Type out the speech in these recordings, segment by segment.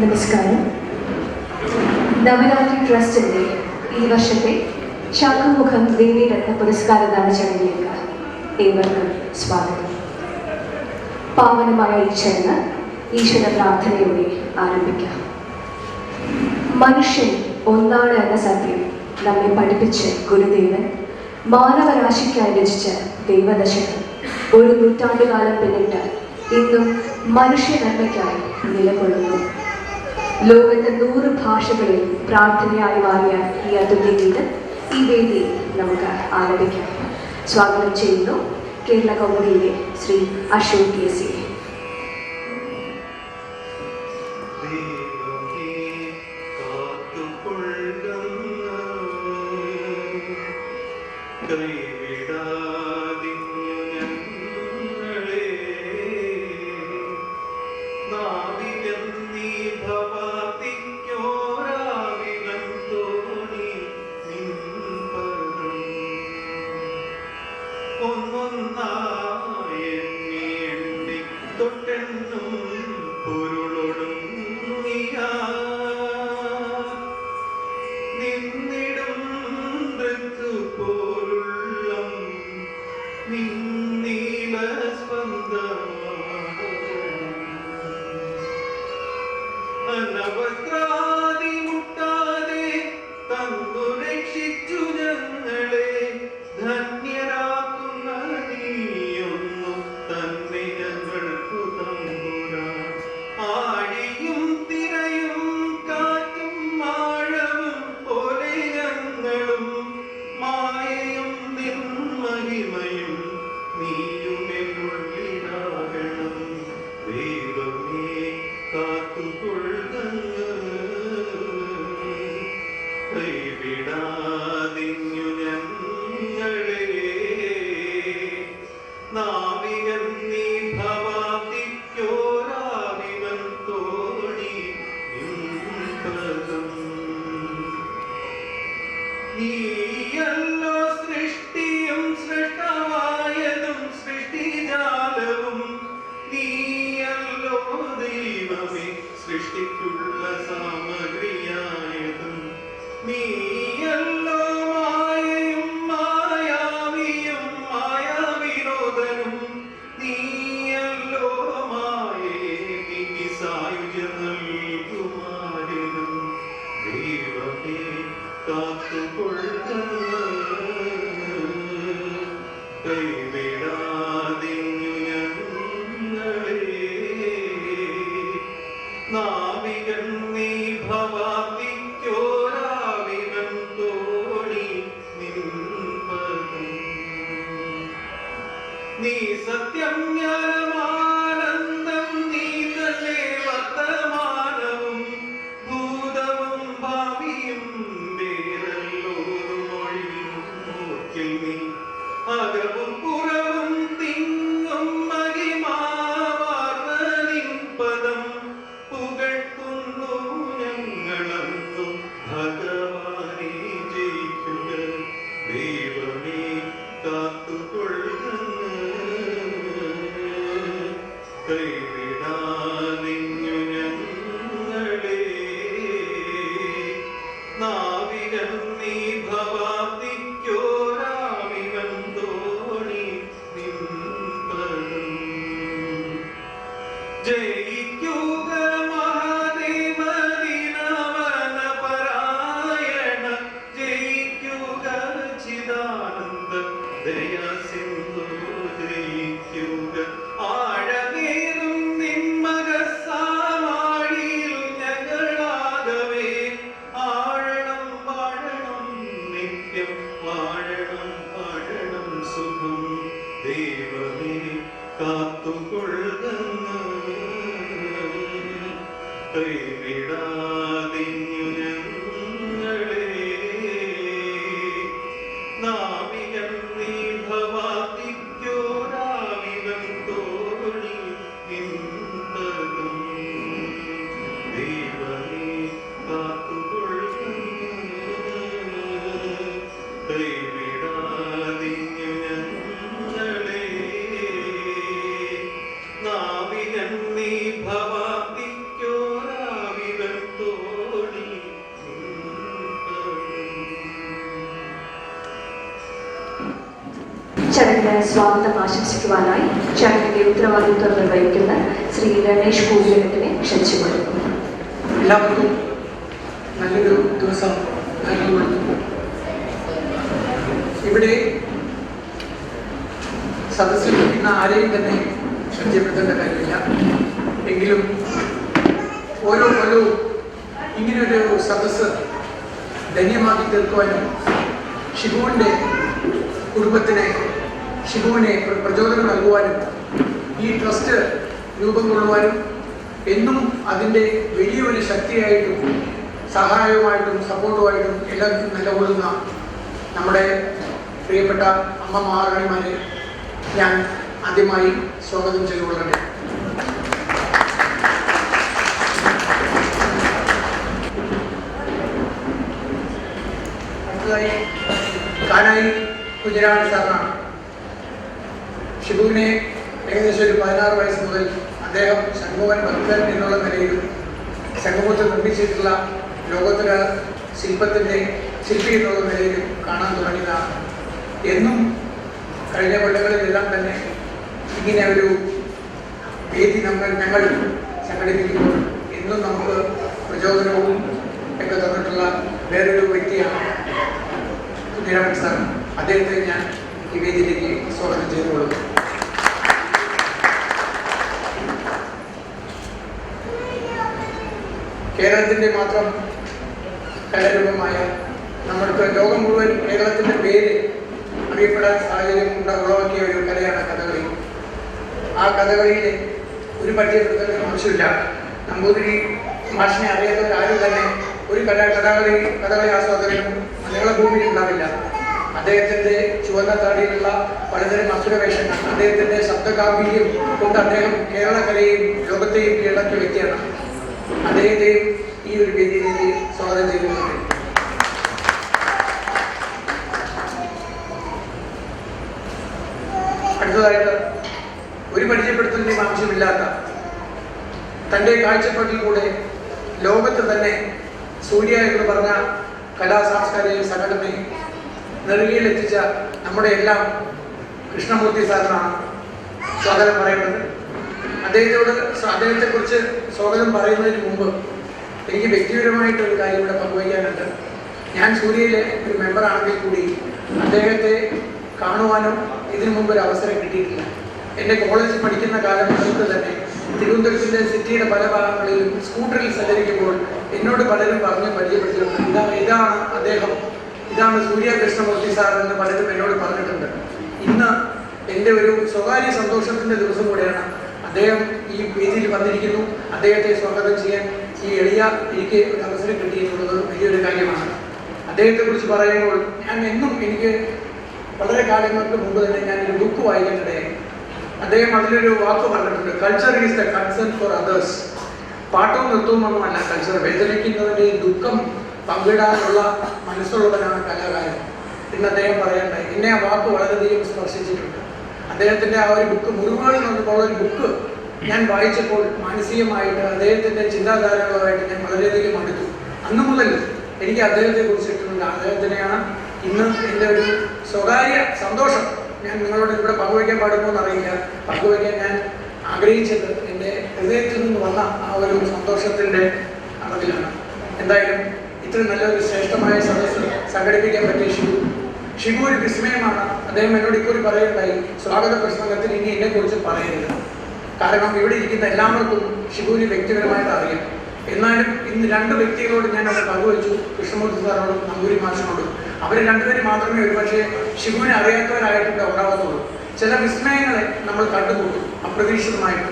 നമസ്കാരം. നവരാത്രി ട്രസ്റ്റിന്റെ ഈ വർഷത്തെ ശംഖുമുഖം ദേവീരത്ന പുരസ്കാരദാന ചടങ്ങിലേക്ക് ഏവർക്കും സ്വാഗതം. പാവനമായ ഈ ചടങ്ങ് ഈശ്വര പ്രാർത്ഥനയോടെ ആരംഭിക്കാം. മനുഷ്യൻ ഒന്നാണ് എന്ന സത്യം നമ്മെ പഠിപ്പിച്ച് ഗുരുദേവൻ മാനവരാശിക്കായി രചിച്ച ദൈവദശകം ഒരു നൂറ്റാണ്ടുകാലം പിന്നിട്ട് ഇന്നും മനുഷ്യ നന്മയ്ക്കായി നിലകൊള്ളുന്നു. ലോകത്തെ 100 ഭാഷകളിൽ പ്രാർത്ഥനയായി മാറിയ ഈ അതുല്യ ഗീതം ഈ വേദിയിൽ നമുക്ക് ആലപിക്കാം. സ്വാഗതം ചെയ്യുന്നു കേരള കൗമുദിയിലെ ശ്രീ അശോക് KC. Navi ചടങ്ങിന് സ്വാഗതം ആശംസിക്കുവാനായി ചടങ്ങിന്റെ ഉത്തരവാദിത്വം നിർവഹിക്കുന്ന ശ്രീ രമേശ് പൂജനത്തിനെ ക്ഷണിച്ചുകൊള്ളുന്നു. എല്ലാവർക്കും നല്ലൊരു ദിവസം നൽകുന്നു. ഇവിടെ സദസ്സിൽ ഇരിക്കുന്ന ആരെയും തന്നെ പരിചയപ്പെടുത്തേണ്ട കാര്യമില്ല. എങ്കിലും ഓരോ കൊല്ലവും ഇങ്ങനൊരു സദസ്സ് ധന്യമാക്കി തീർക്കുവാനും ഷിബുവിൻ്റെ കുടുംബത്തിനെ ഷിബുവിനെ പ്രചോദനം നൽകുവാനും ഈ ട്രസ്റ്റ് രൂപം കൊള്ളുവാനും എന്നും അതിൻ്റെ വലിയൊരു ശക്തിയായിട്ടും സഹായവുമായിട്ടും സപ്പോർട്ടുമായിട്ടും എല്ലാം നിലകൊള്ളുന്ന നമ്മുടെ പ്രിയപ്പെട്ട അമ്മമാരാണിമാരെ ഞാൻ ആദ്യമായി സ്വാഗതം ചെയ്തുകൊള്ളട്ടെ. അടുത്തതായി കാനായി കുഞ്ഞിരാമൻ സാറിനാണ്. ഷിബുവിനെ ഏകദേശം ഒരു 16 വയസ്സ് മുതൽ അദ്ദേഹം ശംഖുവൻ ഭക്തൻ എന്നുള്ള നിലയിലും ശംഖുമുഖത്ത് നിർമ്മിച്ചിട്ടുള്ള ലോകോത്തര ശില്പത്തിൻ്റെ ശില്പി എന്നുള്ള നിലയിലും കാണാൻ തുടങ്ങിയതാണ്. എന്നും കഴിഞ്ഞ കൊല്ലങ്ങളിലെല്ലാം തന്നെ ഇങ്ങനെ ഒരു വേദി ഞങ്ങൾ സംഘടിപ്പിക്കുമ്പോൾ എന്നും നമുക്ക് പ്രചോദനവും ഒക്കെ തന്നിട്ടുള്ള വേറൊരു വ്യക്തിയാണ് കുഞ്ഞിരാമൻ സാർ. അദ്ദേഹത്തെ ഞാൻ ഈ വേദിയിലേക്ക് സ്വാഗതം ചെയ്തുകൊള്ളുന്നു. കേരളത്തിൻ്റെ മാത്രം കലാരൂപമായ നമ്മൾക്ക് ലോകം മുഴുവൻ കേരളത്തിൻ്റെ പേര് അറിയപ്പെടാൻ സാഹചര്യം ഉളവാക്കിയ ഒരു കലയാണ് കഥകളി. ആ കഥകളിയിൽ ഒരു പരിചയപ്പെടുത്തേണ്ട ആവശ്യമില്ല. നമ്പൂതിരി മാഷിനെ അറിയാത്തവരാരും തന്നെ ഒരു കഥകളി ആസ്വാദകനും മലയാള ഭൂമിയിൽ ഉണ്ടാവില്ല. അദ്ദേഹത്തിൻ്റെ ചുവന്ന താടിയിലുള്ള പലതരം അസുരവേഷങ്ങൾ, അദ്ദേഹത്തിൻ്റെ ശബ്ദഗാംഭീര്യം കൊണ്ട് അദ്ദേഹം കേരളക്കലയെയും ലോകത്തെയും കീഴടക്കിയ വ്യക്തിയാണ്. അദ്ദേഹത്തെയും ഈ ഒരു വേദിയിലേക്ക് സ്വാഗതം ചെയ്യുന്നുണ്ട്. അടുത്തതായിട്ട് ഒരു പരിചയപ്പെടുത്തലിനും ആവശ്യമില്ലാത്ത തൻ്റെ കാഴ്ചപ്പാടിലൂടെ ലോകത്ത് തന്നെ സൂര്യ എന്ന് പറഞ്ഞ കലാസാംസ്കാരിക സംഘടനയെ നെറുകയിലെത്തിച്ച നമ്മുടെ എല്ലാം കൃഷ്ണമൂർത്തി സാറിനാണ് സ്വാഗതം പറയുന്നത്. അദ്ദേഹത്തെക്കുറിച്ച് സ്വാഗതം പറയുന്നതിന് മുമ്പ് എനിക്ക് വ്യക്തിപരമായിട്ടൊരു കാര്യം ഇവിടെ പങ്കുവയ്ക്കാനുണ്ട്. ഞാൻ സൂര്യയിലെ ഒരു മെമ്പറാണെങ്കിൽ കൂടി അദ്ദേഹത്തെ കാണുവാനോ ഇതിനു മുമ്പ് ഒരു അവസരം കിട്ടിയിട്ടില്ല. എൻ്റെ കോളേജിൽ പഠിക്കുന്ന കാലഘട്ടത്തിൽ തന്നെ തിരുവനന്തപുരത്തിൻ്റെ സിറ്റിയുടെ പല ഭാഗങ്ങളിലും സ്കൂട്ടറിൽ സഞ്ചരിക്കുമ്പോൾ എന്നോട് പലരും പറഞ്ഞ് പരിചയപ്പെടുത്തിയിട്ടുണ്ട്. ഇതാണ് അദ്ദേഹം, ഇതാണ് സൂര്യ കൃഷ്ണമൂർത്തി സാർ എന്ന് പലരും എന്നോട് പറഞ്ഞിട്ടുണ്ട്. ഇന്ന് എൻ്റെ ഒരു സ്വകാര്യ സന്തോഷത്തിൻ്റെ ദിവസം കൂടെയാണ്. അദ്ദേഹം ഈ വേദിയിൽ വന്നിരിക്കുന്നു. അദ്ദേഹത്തെ സ്വാഗതം ചെയ്യാൻ ഈ എനിക്ക് ഒരു അവസരം കിട്ടിയിട്ടുള്ളത് വലിയൊരു കാര്യമാണ്. അദ്ദേഹത്തെക്കുറിച്ച് പറയുമ്പോൾ ഞാൻ എന്നും എനിക്ക് വളരെ കാലങ്ങൾക്ക് മുമ്പ് തന്നെ ഞാനൊരു ബുക്ക് വായിക്കാനിടയായി. അദ്ദേഹം അതിലൊരു വാക്ക് പറഞ്ഞിട്ടുണ്ട്, culture is the concern for others. പാട്ടവും നൃത്തവും ഒന്നുമല്ല കൾച്ചർ. വേദനിക്കുന്നവൻ്റെ ദുഃഖം പങ്കിടാനുള്ള മനസ്സുള്ളവനാണ് കലാകാരൻ എന്ന് അദ്ദേഹം പറയണ്ടായി. എന്നെ ആ വാക്ക് വളരെയധികം സ്പർശിച്ചിട്ടുണ്ട്. അദ്ദേഹത്തിൻ്റെ ആ ഒരു ബുക്ക്, മുറിവുകൾ എന്നുള്ള ഒരു ബുക്ക് ഞാൻ വായിച്ചപ്പോൾ മാനസികമായിട്ട് അദ്ദേഹത്തിൻ്റെ ചിന്താധാരകളുമായിട്ട് ഞാൻ വളരെയധികം അടുത്തു. അന്നു മുതൽ എനിക്ക് അദ്ദേഹത്തെ കുറിച്ചിട്ടുണ്ട്. അദ്ദേഹത്തിനെയാണ് ഇന്ന് എൻ്റെ ഒരു സ്വകാര്യ സന്തോഷം ഞാൻ നിങ്ങളോട് ഇവിടെ പങ്കുവയ്ക്കാൻ പാടുമോ എന്നറിയില്ല. പങ്കുവയ്ക്കാൻ ഞാൻ ആഗ്രഹിച്ചത് എൻ്റെ ഹൃദയത്തിൽ നിന്ന് വന്ന ആ ഒരു സന്തോഷത്തിൻ്റെ അളവിലാണ്. എന്തായാലും ഇത്രയും നല്ലൊരു ശ്രേഷ്ഠമായ സദസ്സ് സംഘടിപ്പിക്കാൻ പറ്റിയ ഷിബു ഒരു വിസ്മയമാണ്. അദ്ദേഹം എന്നോട് ഇക്കുറി പറയുണ്ടായി, സ്വാഗത പ്രസംഗത്തിൽ ഇനി എന്നെക്കുറിച്ച് പറയരുത്. കാരണം ഇവിടെ ഇരിക്കുന്ന എല്ലാവർക്കും ഷിബുവിനെ വ്യക്തിപരമായിട്ട് അറിയാം. എന്നാലും ഇന്ന് 2 വ്യക്തികളോട് ഞാൻ അവിടെ പങ്കുവച്ചു, കൃഷ്ണമൂർത്തി സാറിനോടും നമ്പൂരി മാഷിനോടും. അവർ 2 പേര് മാത്രമേ ഒരുപക്ഷെ ഷിബുവിനെ അറിയാത്തവരായിട്ടുണ്ട് ഉണ്ടാവുന്നുള്ളൂ. ചില വിസ്മയങ്ങളെ നമ്മൾ കണ്ടുകൂട്ടും അപ്രതീക്ഷിതമായിട്ട്.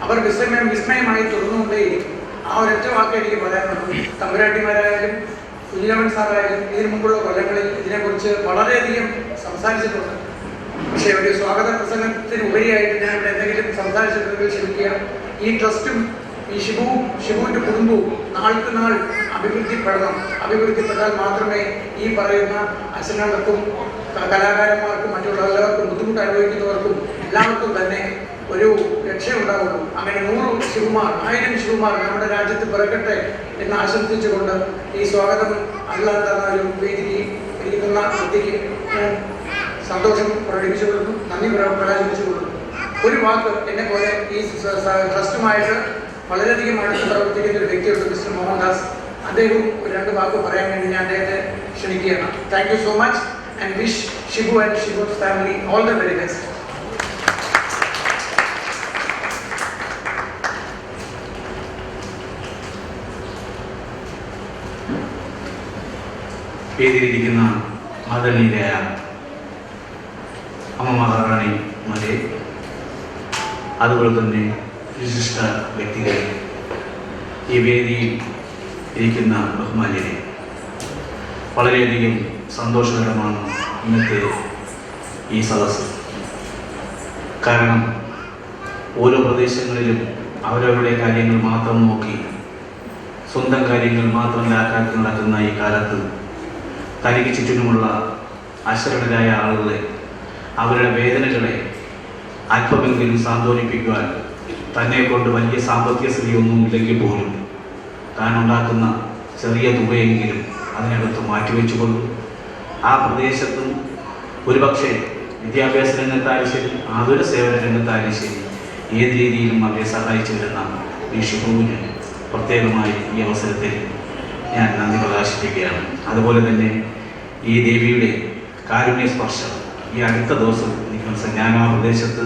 അവർ വിസ്മയമായി തുറന്നുകൊണ്ടേയിരിക്കും. ആ ഒരൊറ്റ വാക്ക് എനിക്ക് പറയാനുള്ളൂ. തമ്പുരാട്ടിമാരായാലും കുഞ്ഞിരാമൻ സാറായാലും ഇതിനു മുമ്പുള്ള കൊല്ലങ്ങളിൽ ഇതിനെക്കുറിച്ച് വളരെയധികം സംസാരിച്ചിട്ടുണ്ട്. പക്ഷേ ഒരു സ്വാഗത പ്രസംഗത്തിന് ഉപരിയായിട്ട് ഞാൻ ഇവിടെ എന്തെങ്കിലും സംസാരിച്ചിട്ടുണ്ടെങ്കിൽ ക്ഷമിക്കുക. ഈ ട്രസ്റ്റും ഈ ഷിബുവിൻ്റെ കുടുംബവും നാൾക്ക് നാൾ അഭിവൃദ്ധിപ്പെട്ടാൽ മാത്രമേ ഈ പറയുന്ന അച്ഛനകൾക്കും കലാകാരന്മാർക്കും മറ്റുള്ള എല്ലാവർക്കും ബുദ്ധിമുട്ട് അനുഭവിക്കുന്നവർക്കും എല്ലാവർക്കും തന്നെ ഒരു രക്ഷയുണ്ടാവുള്ളൂ. അങ്ങനെ 100 ശിവമാർ 1000 ശിവമാർ നമ്മുടെ രാജ്യത്ത് പിറക്കട്ടെ എന്ന് ആശംസിച്ചുകൊണ്ട് ഈ സ്വാഗതം അല്ലാതെ ഒരു വേദിക്ക് ഇരിക്കുന്ന വ്യക്തിക്ക് സന്തോഷം പ്രകടിപ്പിച്ചുകൊള്ളുന്നു, നന്ദി പ്രകാശിപ്പിച്ചുകൊള്ളുന്നു. ഒരു വാക്ക് എന്നെ പോലെ ഈ ട്രസ്റ്റുമായിട്ട് വളരെയധികം അടുത്ത് പ്രവർത്തിക്കുന്ന ഒരു വ്യക്തിയുണ്ട്, മിസ്റ്റർ മോഹൻദാസ്. അദ്ദേഹവും ഒരു 2 വാക്ക് പറയാൻ വേണ്ടി ഞാൻ അദ്ദേഹത്തെ ക്ഷണിക്കുകയാണ്. Thank you so much and wish Shibu and Shibu's family all the very best. പേരിലിരിക്കുന്ന ആദരണീയരായ അമ്മ മഹാറാണിമാരെ, അതുപോലെ തന്നെ വിശിഷ്ട വ്യക്തികളെ, ഈ വേദിയിൽ ഇരിക്കുന്ന ബഹുമാന്യരെ, വളരെയധികം സന്തോഷകരമാണ് ഇന്നത്തെ ഈ സദസ്സ്. കാരണം ഓരോ പ്രദേശങ്ങളിലും അവരവരുടെ കാര്യങ്ങൾ മാത്രം നോക്കി സ്വന്തം കാര്യങ്ങൾ മാത്രം ലാക്കാക്കി നടക്കുന്ന ഈ കാലത്ത് തനിക്ക് ചുറ്റിനുമുള്ള അശരണരായ ആളുകളെ, അവരുടെ വേദനകളെ അല്പമെങ്കിലും സാന്ത്വനിപ്പിക്കുവാൻ തന്നെ കൊണ്ട് വലിയ സാമ്പത്തിക സ്ഥിതിയൊന്നും ഇല്ലെങ്കിൽ പോലും താൻ ഉണ്ടാക്കുന്ന ചെറിയ തുകയെങ്കിലും അതിനകത്ത് മാറ്റിവെച്ചുകൊണ്ട് ആ പ്രദേശത്തും ഒരുപക്ഷെ വിദ്യാഭ്യാസ രംഗത്തായാലും ശരി, ആതുര സേവന രംഗത്തായാലും ശരി, ഏത് രീതിയിലും അവരെ സഹായിച്ചു വരുന്ന ഈ ഷിബുവിന് പ്രത്യേകമായി ഈ അവസരത്തിൽ ഞാൻ നന്ദി പ്രകാശിപ്പിക്കുകയാണ്. അതുപോലെ തന്നെ ഈ ദേവിയുടെ കാരുണ്യ സ്പർശം ഈ അടുത്ത ദിവസം ഞാൻ ആ പ്രദേശത്ത്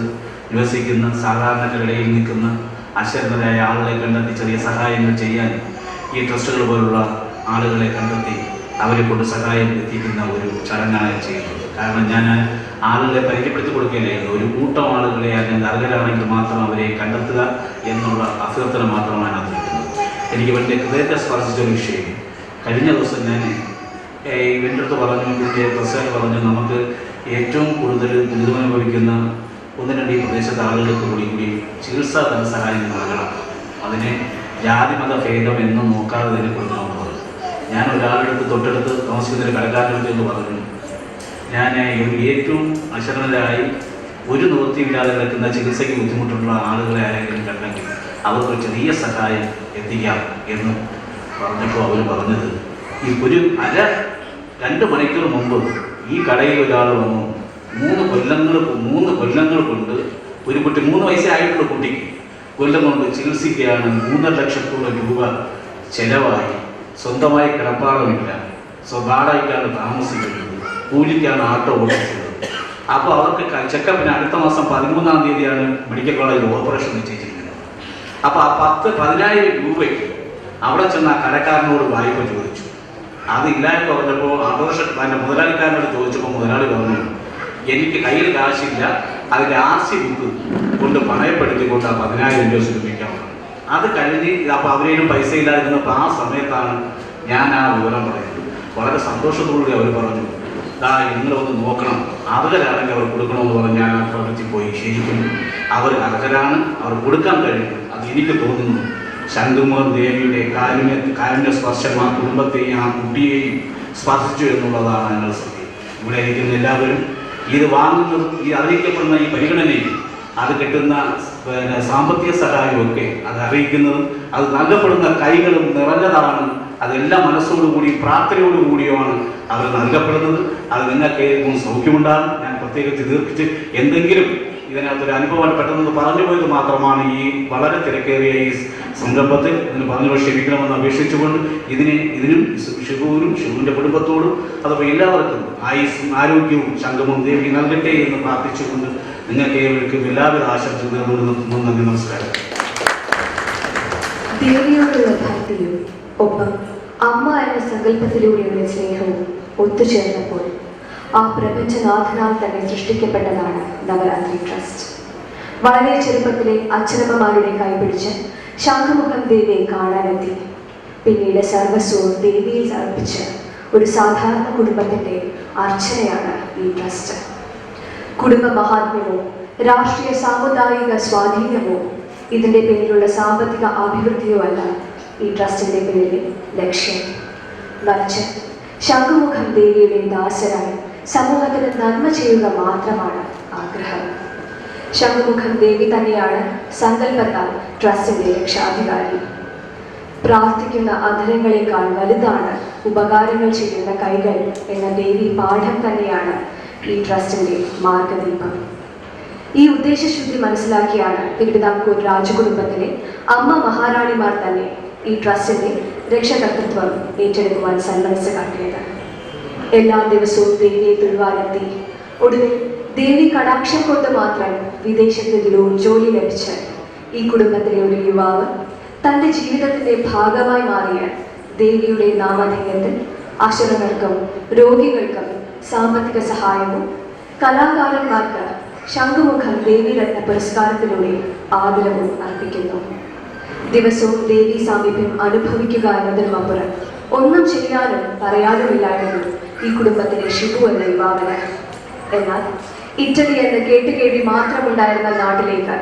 നിവസിക്കുന്ന സാധാരണക്കാരിടയിൽ നിൽക്കുന്ന അശരണരായ ആളുകളെ കണ്ടെത്തി ചെറിയ സഹായങ്ങൾ ചെയ്യാൻ ഈ ട്രസ്റ്റുകൾ പോലുള്ള ആളുകളെ കണ്ടെത്തി അവരെ കൊണ്ട് സഹായം എത്തിക്കുന്ന ഒരു ചടങ്ങാണ് ചെയ്യുന്നത്. കാരണം ഞാൻ ആളുകളെ പരിചയപ്പെടുത്തി കൊടുക്കുകയായിരുന്നു. ഒരു കൂട്ടം ആളുകളെ അല്ലെങ്കിൽ അർഹരാണെങ്കിൽ മാത്രം അവരെ കണ്ടെത്തുക എന്നുള്ള അഭ്യർത്ഥന മാത്രമാണ് അതിരിക്കുന്നത്. എനിക്ക് വലിയ ഹൃദയത്തെ സ്പർശിച്ചൊരു വിഷയം, കഴിഞ്ഞ ദിവസം ഞാൻ ഇവൻ്റെ അടുത്ത് പറഞ്ഞു, ഇതിൻ്റെ പ്രസാദ് പറഞ്ഞു, നമുക്ക് ഏറ്റവും കൂടുതൽ ദുരിതമനുഭവിക്കുന്ന 1-2 ഈ പ്രദേശത്തെ ആളുകൾക്ക് കൂടി ചികിത്സാ ധനസഹായം നൽകണം. അതിനെ ജാതിമത ഭേദം എന്നും നോക്കാതെ തന്നെ കൊടുക്കണമെന്ന് പറഞ്ഞു. ഞാൻ ഒരാളുടെ തൊട്ടടുത്ത് താമസിക്കുന്ന ഒരു കടക്കാരനടുത്ത് എന്ന് പറഞ്ഞു, ഞാൻ ഏറ്റവും അശരണരായി ഒരു നിവൃത്തിയില്ലാതെ കിടക്കുന്ന ചികിത്സയ്ക്ക് ബുദ്ധിമുട്ടുള്ള ആളുകളെ ആരെങ്കിലും കണ്ടെങ്കിൽ അവർക്ക് ചെറിയ സഹായം എത്തിക്കാം എന്ന് പറഞ്ഞപ്പോൾ അവർ പറഞ്ഞത്, ഈ ഒരു 2 മണിക്കൂർ മുമ്പ് ഈ കടയിൽ ഒരാൾ വന്നു, 3 കൊല്ലങ്ങൾ കൊണ്ട് ഒരു കുട്ടി 3 വയസ്സായിട്ടുള്ള കുട്ടിക്ക് കൊല്ലം കൊണ്ട് ചികിത്സിക്കുകയാണ്. 3.5 ലക്ഷത്തോളം രൂപ ചെലവായി. സ്വന്തമായി കിടപ്പാടമില്ല, വാടകയ്ക്കാണ് താമസിക്കുന്നത്, കൂലിക്കാണ് ആട്ടോ ഓടിച്ചത്. അപ്പോൾ അവർക്ക് ചെക്കപ്പിന് അടുത്ത മാസം 13-ാം തീയതിയാണ് മെഡിക്കൽ കോളേജിൽ ഓപ്പറേഷൻ നിശ്ചയിച്ചിരിക്കുന്നത്. അപ്പോൾ ആ 10,000 രൂപയ്ക്ക് അവിടെ ചെന്ന് ആ കടക്കാരനോട് വായ്പ ചോദിച്ചു. അതില്ലാതെ പറഞ്ഞപ്പോൾ അതിൻ്റെ മുതലാളിക്കാരനോട് ചോദിച്ചപ്പോൾ മുതലാളി പറഞ്ഞു, എനിക്ക് കയ്യിൽ കാശില്ല, അതിൻ്റെ RC ബുക്ക് കൊണ്ട് പണയപ്പെടുത്തിക്കൊണ്ട് ആ 10,000 രൂപ സ്വരൂപിക്കാൻ പറഞ്ഞു. അത് കഴിഞ്ഞ് അപ്പോൾ അവരേലും പൈസ ഇല്ലാതിരുന്നപ്പോൾ ആ സമയത്താണ് ഞാൻ ആ വിവരം പറയുന്നത്. വളരെ സന്തോഷത്തോടുകൂടി അവർ പറഞ്ഞു, നിങ്ങളൊന്ന് നോക്കണം, അർഹരാണെങ്കിൽ അവർ കൊടുക്കണമെന്ന് പറഞ്ഞ് ഞാൻ ആ പ്രവൃത്തി പോയി. ശരിക്കും അവർ അർഹരാണ്, അവർ കൊടുക്കാൻ കഴിയും. അത് എനിക്ക് തോന്നുന്നു ശംഖുമോഹൻ ദേവിയുടെ കാരുണ്യ സ്പർശം ആ കുടുംബത്തെയും ആ കുട്ടിയെയും സ്പർശിച്ചു എന്നുള്ളതാണ് ഞങ്ങൾ സത്യം. ഇവിടെ ഇരിക്കുന്ന എല്ലാവരും ഇത് വാങ്ങുന്നതും ഈ അറിയിക്കപ്പെടുന്ന ഈ പരിഗണനയും അത് കിട്ടുന്ന സാമ്പത്തിക സഹായമൊക്കെ അത് അറിയിക്കുന്നതും അത് നൽകപ്പെടുന്ന കൈകളും നിറഞ്ഞതാണ്. അതെല്ലാം മനസ്സോടുകൂടി പ്രാർത്ഥനയോടുകൂടിയുമാണ് അവർ നൽകപ്പെടുന്നത്. അത് നിങ്ങൾക്ക് ഏതൊന്നും സൗഖ്യമുണ്ടാകും. ഞാൻ പ്രത്യേകിച്ച് ദീർഘിച്ച് എന്തെങ്കിലും ഇതിനകത്തൊരു അനുഭവം പെട്ടെന്ന് പറഞ്ഞു പോയത് മാത്രമാണ് ഈ വളരെ തിരക്കേറിയ ഈ സംരംഭത്തിൽ ഇതിന് പറഞ്ഞു ക്ഷമിക്കണമെന്ന് അപേക്ഷിച്ചുകൊണ്ട് ഇതിനും ഷിബുവിൻ്റെ കുടുംബത്തോടും അതുപോലെ എല്ലാവർക്കും ആയുസ്സും ആരോഗ്യവും ശംഖുമോഹൻ ദേവി നൽകട്ടെ എന്ന് പ്രാർത്ഥിച്ചുകൊണ്ട് നിങ്ങൾക്ക് ഏവർക്കും എല്ലാവിധ ആശംസകൾ നേർന്നുകൊള്ളുന്നു. നന്ദി, നമസ്കാരം. ദേവിയോടുള്ള ഭക്തിയും ഒപ്പം അമ്മ എന്ന സങ്കല്പത്തിലൂടെയുള്ള സ്നേഹവും ഒത്തുചേർന്നപ്പോൾ ആ പ്രപഞ്ചനാഥനാൽ തന്നെ സൃഷ്ടിക്കപ്പെട്ടതാണ് നവരാത്രി ട്രസ്റ്റ്. വളരെ ചെറുപ്പത്തിലെ അച്ഛനമ്മമാരുടെ കൈപിടിച്ച് ശംഖുമുഖം ദേവിയെ കാണാനെത്തി. പിന്നീട് സർവസ്വവും ദേവിയെ സമർപ്പിച്ച് ഒരു സാധാരണ കുടുംബത്തിൻ്റെ അർച്ചനയാണ് ഈ ട്രസ്റ്റ്. കുടുംബ മഹാത്മ്യമോ രാഷ്ട്രീയ സാമുദായിക സ്വാധീനമോ ഇതിൻ്റെ പേരിലുള്ള സാമ്പത്തിക അഭിവൃദ്ധിയോ അല്ല ഈ ട്രസ്റ്റിൻ്റെ പേരിലെ ലക്ഷ്യം. മറിച്ച് ശംഖുമുഖം ദേവിയുടെ ദാസരായി സമൂഹത്തിന് നന്മ ചെയ്യുക മാത്രമാണ് ആഗ്രഹം. ശംഖുമുഖം ദേവി തന്നെയാണ് സങ്കല്പത്താൽ ട്രസ്റ്റിൻ്റെ രക്ഷാധികാരി. പ്രാർത്ഥിക്കുന്ന അധരങ്ങളെക്കാൾ വലുതാണ് ഉപകാരങ്ങൾ ചെയ്യുന്ന കൈകൾ എന്ന ദേവി പാഠം തന്നെയാണ് ഈ ട്രസ്റ്റിൻ്റെ മാർഗദീപം. ഈ ഉദ്ദേശശുദ്ധി മനസ്സിലാക്കിയാണ് തിരുവിതാംകൂർ രാജകുടുംബത്തിലെ അമ്മ മഹാറാണിമാർ തന്നെ ഈ ട്രസ്റ്റിൻ്റെ രക്ഷകർത്തൃത്വം ഏറ്റെടുക്കുവാൻ സന്മനസ് കാട്ടിയത്. എല്ലാ ദിവസവും ദേവിയെ തൊഴുവാനെത്തി ഒടുവിൽ ദേവി കടാക്ഷം കൊണ്ട് മാത്രം വിദേശത്ത് ജോലി ലഭിച്ച ഈ കുടുംബത്തിലെ ഒരു യുവാവ് തൻ്റെ ജീവിതത്തിൻ്റെ ഭാഗമായി മാറിയ ദേവിയുടെ നാമധേയത്തിൽ അശരണർക്കും രോഗികൾക്കും സാമ്പത്തിക സഹായവും കലാകാരന്മാർക്ക് ശംഖുമുഖം ദേവീരത്ന പുരസ്കാരത്തിലൂടെ ആദരവും അർപ്പിക്കുന്നു. ദിവസവും ദേവീ സാമീപ്യം അനുഭവിക്കുക എന്നതിനുമപ്പുറം ഒന്നും ചെയ്യാനും പറയാനുമില്ലായിരുന്നു ഈ കുടുംബത്തിലെ ഷിബു എന്ന യുവാവിന്. എന്നാൽ ഇറ്റലി എന്ന് കേട്ടുകേൾവി മാത്രമുണ്ടായിരുന്ന നാട്ടിലേക്ക്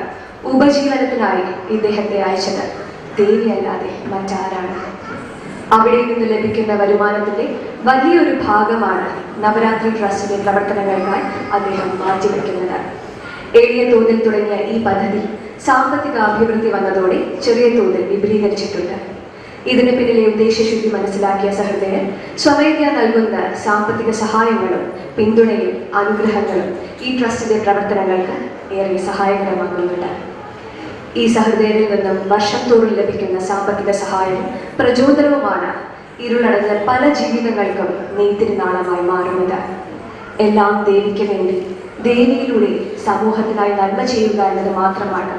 ഉപജീവനത്തിനായി ഇദ്ദേഹത്തെ അയച്ചത് ദേവിയല്ലാതെ മറ്റാരാണ്? അവിടെ നിന്ന് ലഭിക്കുന്ന വരുമാനത്തിന്റെ വലിയൊരു ഭാഗമാണ് നവരാത്രി ട്രസ്റ്റിന്റെ പ്രവർത്തനങ്ങൾക്കായി അദ്ദേഹം മാറ്റിവെക്കുന്നത്. എളിയ തോതിൽ തുടങ്ങിയ ഈ പദ്ധതി സാമ്പത്തിക അഭിവൃദ്ധി വന്നതോടെ ചെറിയ തോതിൽ വിപുലീകരിച്ചിട്ടുണ്ട്. ഇതിന് പിന്നിലെ ഉദ്ദേശശുദ്ധി മനസ്സിലാക്കിയ സഹൃദയൻ സ്വമേധയാ നൽകുന്ന സാമ്പത്തിക സഹായങ്ങളും പിന്തുണയും അനുഗ്രഹങ്ങളും ഈ ട്രസ്റ്റിന്റെ പ്രവർത്തനങ്ങൾക്ക് ഏറെ സഹായകരമാകുന്നുണ്ട്. ഈ സഹൃദയരിൽ നിന്നും വർഷം തോറും ലഭിക്കുന്ന സാമ്പത്തിക സഹായവും പ്രചോദനവുമാണ് ഇരുളടഞ്ഞ പല ജീവിതങ്ങൾക്കും നെയ്ത്തിരിനാളമായി മാറുന്നത്. എല്ലാം ദേവിക്ക് വേണ്ടി ദേവിയിലൂടെ സമൂഹത്തിനായി നന്മ ചെയ്യുക എന്നത് മാത്രമാണ്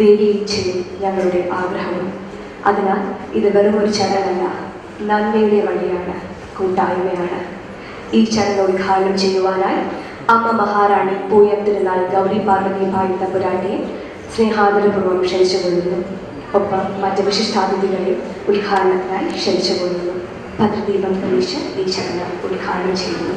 ദേവി ഇച്ഛയും ഞങ്ങളുടെ ആഗ്രഹവും. അതിനാൽ ഇത് വെറും ഒരു ചടങ്ങല്ല, നന്മയുടെ വഴിയാണ്, കൂട്ടായ്മയാണ്. ഈ ചടങ്ങ് ഉദ്ഘാടനം ചെയ്യുവാനായി അമ്മ മഹാറാണി പൂയം തിരുനാൾ ഗൗരി പാർവതിഭായി തമ്പുരാട്ടിയെ സ്നേഹാദരപൂർവ്വം ക്ഷണിച്ചുകൊള്ളുന്നു. ഒപ്പം മറ്റ് വിശിഷ്ടാതിഥികളെ ഉദ്ഘാടനത്തിനായി ക്ഷണിച്ചുകൊള്ളുന്നു. ഭദ്രദീപം തെളിയിച്ച് ഈ ചടങ്ങ് ഉദ്ഘാടനം ചെയ്യുന്നു.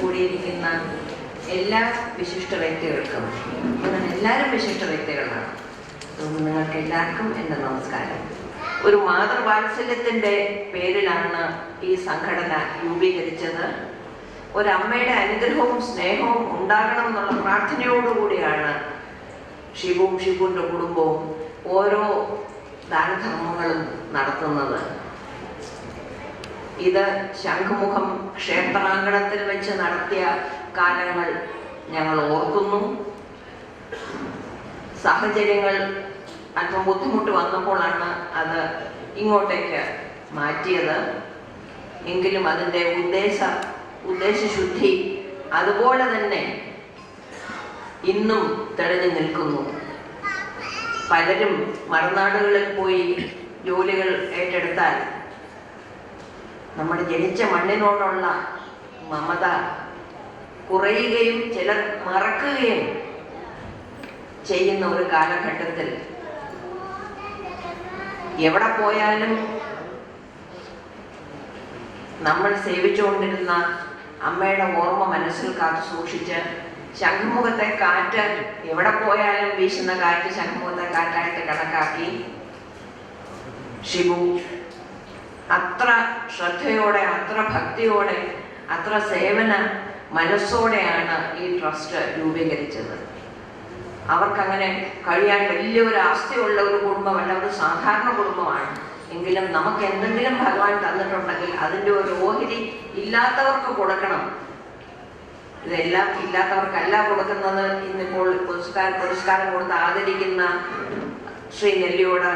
കൂടിയിരിക്കുന്ന എല്ലാ വിശിഷ്ട വ്യക്തികൾക്കും, എല്ലാവരും വിശിഷ്ട വ്യക്തികളാണ്. നിങ്ങൾക്ക് എല്ലാവർക്കും എൻ്റെ നമസ്കാരം. ഒരു മാതൃവാത്സല്യത്തിൻ്റെ പേരിലാണ് ഈ സംഘടന രൂപീകരിച്ചത്. ഒരമ്മയുടെ അനുഗ്രഹവും സ്നേഹവും ഉണ്ടാകണം എന്നുള്ള പ്രാർത്ഥനയോടുകൂടിയാണ് ഷിബുവിൻ്റെ കുടുംബവും ഓരോ ദാനധർമ്മങ്ങളും നടത്തുന്നത്. ഇത് ശംഖുമുഖം ക്ഷേത്രാങ്കണത്തിൽ വെച്ച് നടത്തിയ കാലങ്ങൾ ഞങ്ങൾ ഓർക്കുന്നു. സാഹചര്യങ്ങൾ അല്പം ബുദ്ധിമുട്ട് വന്നപ്പോഴാണ് അത് ഇങ്ങോട്ടേക്ക് മാറ്റിയത്. എങ്കിലും അതിൻ്റെ ഉദ്ദേശശുദ്ധി അതുപോലെ തന്നെ ഇന്നും തെളിഞ്ഞു നിൽക്കുന്നു. പലരും മറുനാടുകളിൽ പോയി ജോലികൾ ഏറ്റെടുത്താൽ നമ്മുടെ ജനിച്ച മണ്ണിനോടുള്ള മമത കുറയുകയും ചിലർ മറക്കുകയും ചെയ്യുന്ന ഒരു കാലഘട്ടത്തിൽ എവിടെ പോയാലും നമ്മൾ സേവിച്ചുകൊണ്ടിരുന്ന അമ്മയുടെ ഓർമ്മ മനസ്സിൽ കാത്തു സൂക്ഷിച്ച് ശംഖുമുഖത്തെ കാറ്റ് എവിടെ പോയാലും വീശുന്ന കാറ്റ് ശംഖുമുഖത്തെ കാറ്റായിട്ട് കണക്കാക്കി ഷിബു അത്ര ശ്രദ്ധയോടെ, അത്ര ഭക്തിയോടെ, അത്ര സേവന മനസ്സോടെയാണ് ഈ ട്രസ്റ്റ് രൂപീകരിച്ചത്. അവർക്കങ്ങനെ കഴിയാൻ വലിയൊരു ആസ്തിയുള്ള ഒരു കുടുംബമല്ല, ഒരു സാധാരണ കുടുംബമാണ്. എങ്കിലും നമുക്ക് എന്തെങ്കിലും ഭഗവാൻ തന്നിട്ടുണ്ടെങ്കിൽ അതിൻ്റെ ഒരു ഓഹരി ഇല്ലാത്തവർക്ക് കൊടുക്കണം ഇതെല്ലാം ഇല്ലാത്തവർക്കല്ല കൊടുക്കുന്നത്. ഇന്നിപ്പോൾ പുരസ്കാരം കൊടുത്ത് ആദരിക്കുന്ന ശ്രീ നെല്ലിയോട്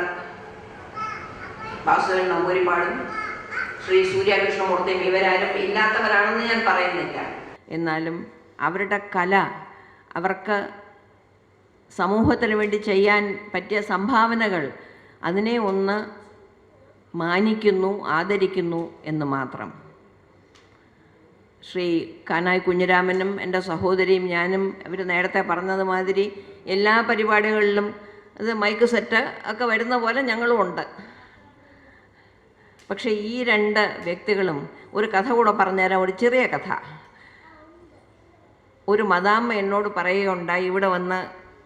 വാസുദേവൻ നമ്പൂരിപ്പാടും ശ്രീ സൂര്യകൃഷ്ണമൂർത്തിയും ഇവരാരും ഇല്ലാത്തവരാണെന്ന് ഞാൻ പറയുന്നില്ല. എന്നാലും അവരുടെ കല, അവർക്ക് സമൂഹത്തിന് വേണ്ടി ചെയ്യാൻ പറ്റിയ സംഭാവനകൾ, അതിനെ ഒന്ന് മാനിക്കുന്നു, ആദരിക്കുന്നു എന്ന് മാത്രം. ശ്രീ കാനായി കുഞ്ഞിരാമനും എൻ്റെ സഹോദരിയും ഞാനും ഇവർ നേരത്തെ പറഞ്ഞതുമാതിരി എല്ലാ പരിപാടികളിലും അത് മൈക്ക് സെറ്റ് ഒക്കെ വരുന്ന പോലെ ഞങ്ങളും ഉണ്ട്. പക്ഷേ ഈ രണ്ട് വ്യക്തികളും ഒരു കഥ കൂടെ പറഞ്ഞുതരാം, ഒരു ചെറിയ കഥ. ഒരു മദാമ്മ എന്നോട് പറയുകയുണ്ടായി, ഇവിടെ വന്ന്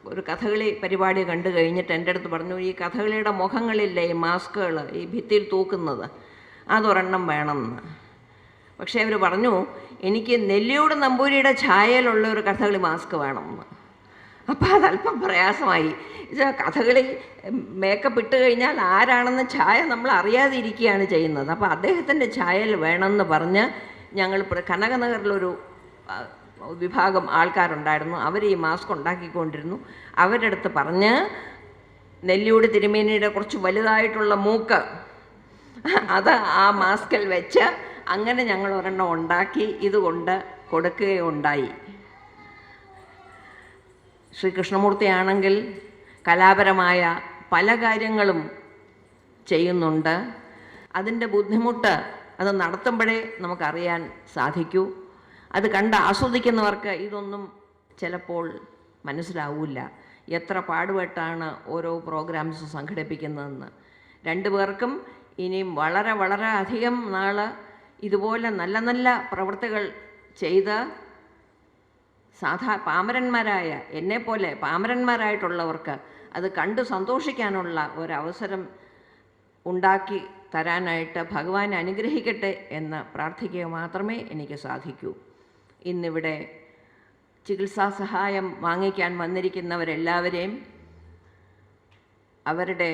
ഒരു കഥകളി പരിപാടി കണ്ടു കഴിഞ്ഞിട്ട് എൻ്റെ അടുത്ത് പറഞ്ഞു, ഈ കഥകളിയുടെ മുഖങ്ങളില്ലേ ഈ മാസ്കുകൾ ഈ ഭിത്തിയിൽ തൂക്കുന്നത്, അതൊരെണ്ണം വേണമെന്ന്. പക്ഷേ അവർ പറഞ്ഞു, എനിക്ക് നെല്ലിയോട് നമ്പൂരിയുടെ ഛായയിലുള്ള ഒരു കഥകളി മാസ്ക് വേണമെന്ന്. അപ്പോൾ അതല്പം പ്രയാസമായി. കഥകളി മേക്കപ്പ് ഇട്ട് കഴിഞ്ഞാൽ ആരാണെന്ന് ഛായ നമ്മൾ അറിയാതെ ഇരിക്കുകയാണ് ചെയ്യുന്നത്. അപ്പോൾ അദ്ദേഹത്തിൻ്റെ ഛായയിൽ വേണമെന്ന് പറഞ്ഞ് ഞങ്ങൾ കനകനഗറിലൊരു വിഭാഗം ആൾക്കാരുണ്ടായിരുന്നു. അവർ ഈ മാസ്ക് ഉണ്ടാക്കിക്കൊണ്ടിരുന്നു. അവരുടെ അടുത്ത് പറഞ്ഞ് നെല്ലിയോട് തിരുമേനിയുടെ കുറച്ച് വലുതായിട്ടുള്ള മൂക്ക് അത് ആ മാസ്കിൽ വെച്ച് അങ്ങനെ ഞങ്ങൾ ഒരെണ്ണം ഉണ്ടാക്കി ഇതുകൊണ്ട് കൊടുക്കുകയുണ്ടായി. ശ്രീകൃഷ്ണമൂർത്തിയാണെങ്കിൽ കലാപരമായ പല കാര്യങ്ങളും ചെയ്യുന്നുണ്ട്. അതിൻ്റെ ബുദ്ധിമുട്ട് അത് നടത്തുമ്പോഴേ നമുക്കറിയാൻ സാധിക്കൂ. അത് കണ്ട് ആസ്വദിക്കുന്നവർക്ക് ഇതൊന്നും ചിലപ്പോൾ മനസ്സിലാവില്ല, എത്ര പാടുപെട്ടാണ് ഓരോ പ്രോഗ്രാംസ് സംഘടിപ്പിക്കുന്നതെന്ന്. രണ്ടുപേർക്കും ഇനിയും വളരെ വളരെ അധികം നാൾ ഇതുപോലെ നല്ല നല്ല പ്രവൃത്തികൾ ചെയ്ത് പാമരന്മാരായ എന്നെപ്പോലെ പാമരന്മാരായിട്ടുള്ളവർക്ക് അത് കണ്ട് സന്തോഷിക്കാനുള്ള ഒരവസരം ഉണ്ടാക്കി തരാനായിട്ട് ഭഗവാൻ അനുഗ്രഹിക്കട്ടെ എന്ന് പ്രാർത്ഥിക്കുക മാത്രമേ എനിക്ക് സാധിക്കൂ. ഇന്നിവിടെ ചികിത്സാ സഹായം വാങ്ങിക്കാൻ വന്നിരിക്കുന്നവരെല്ലാവരെയും അവരുടെ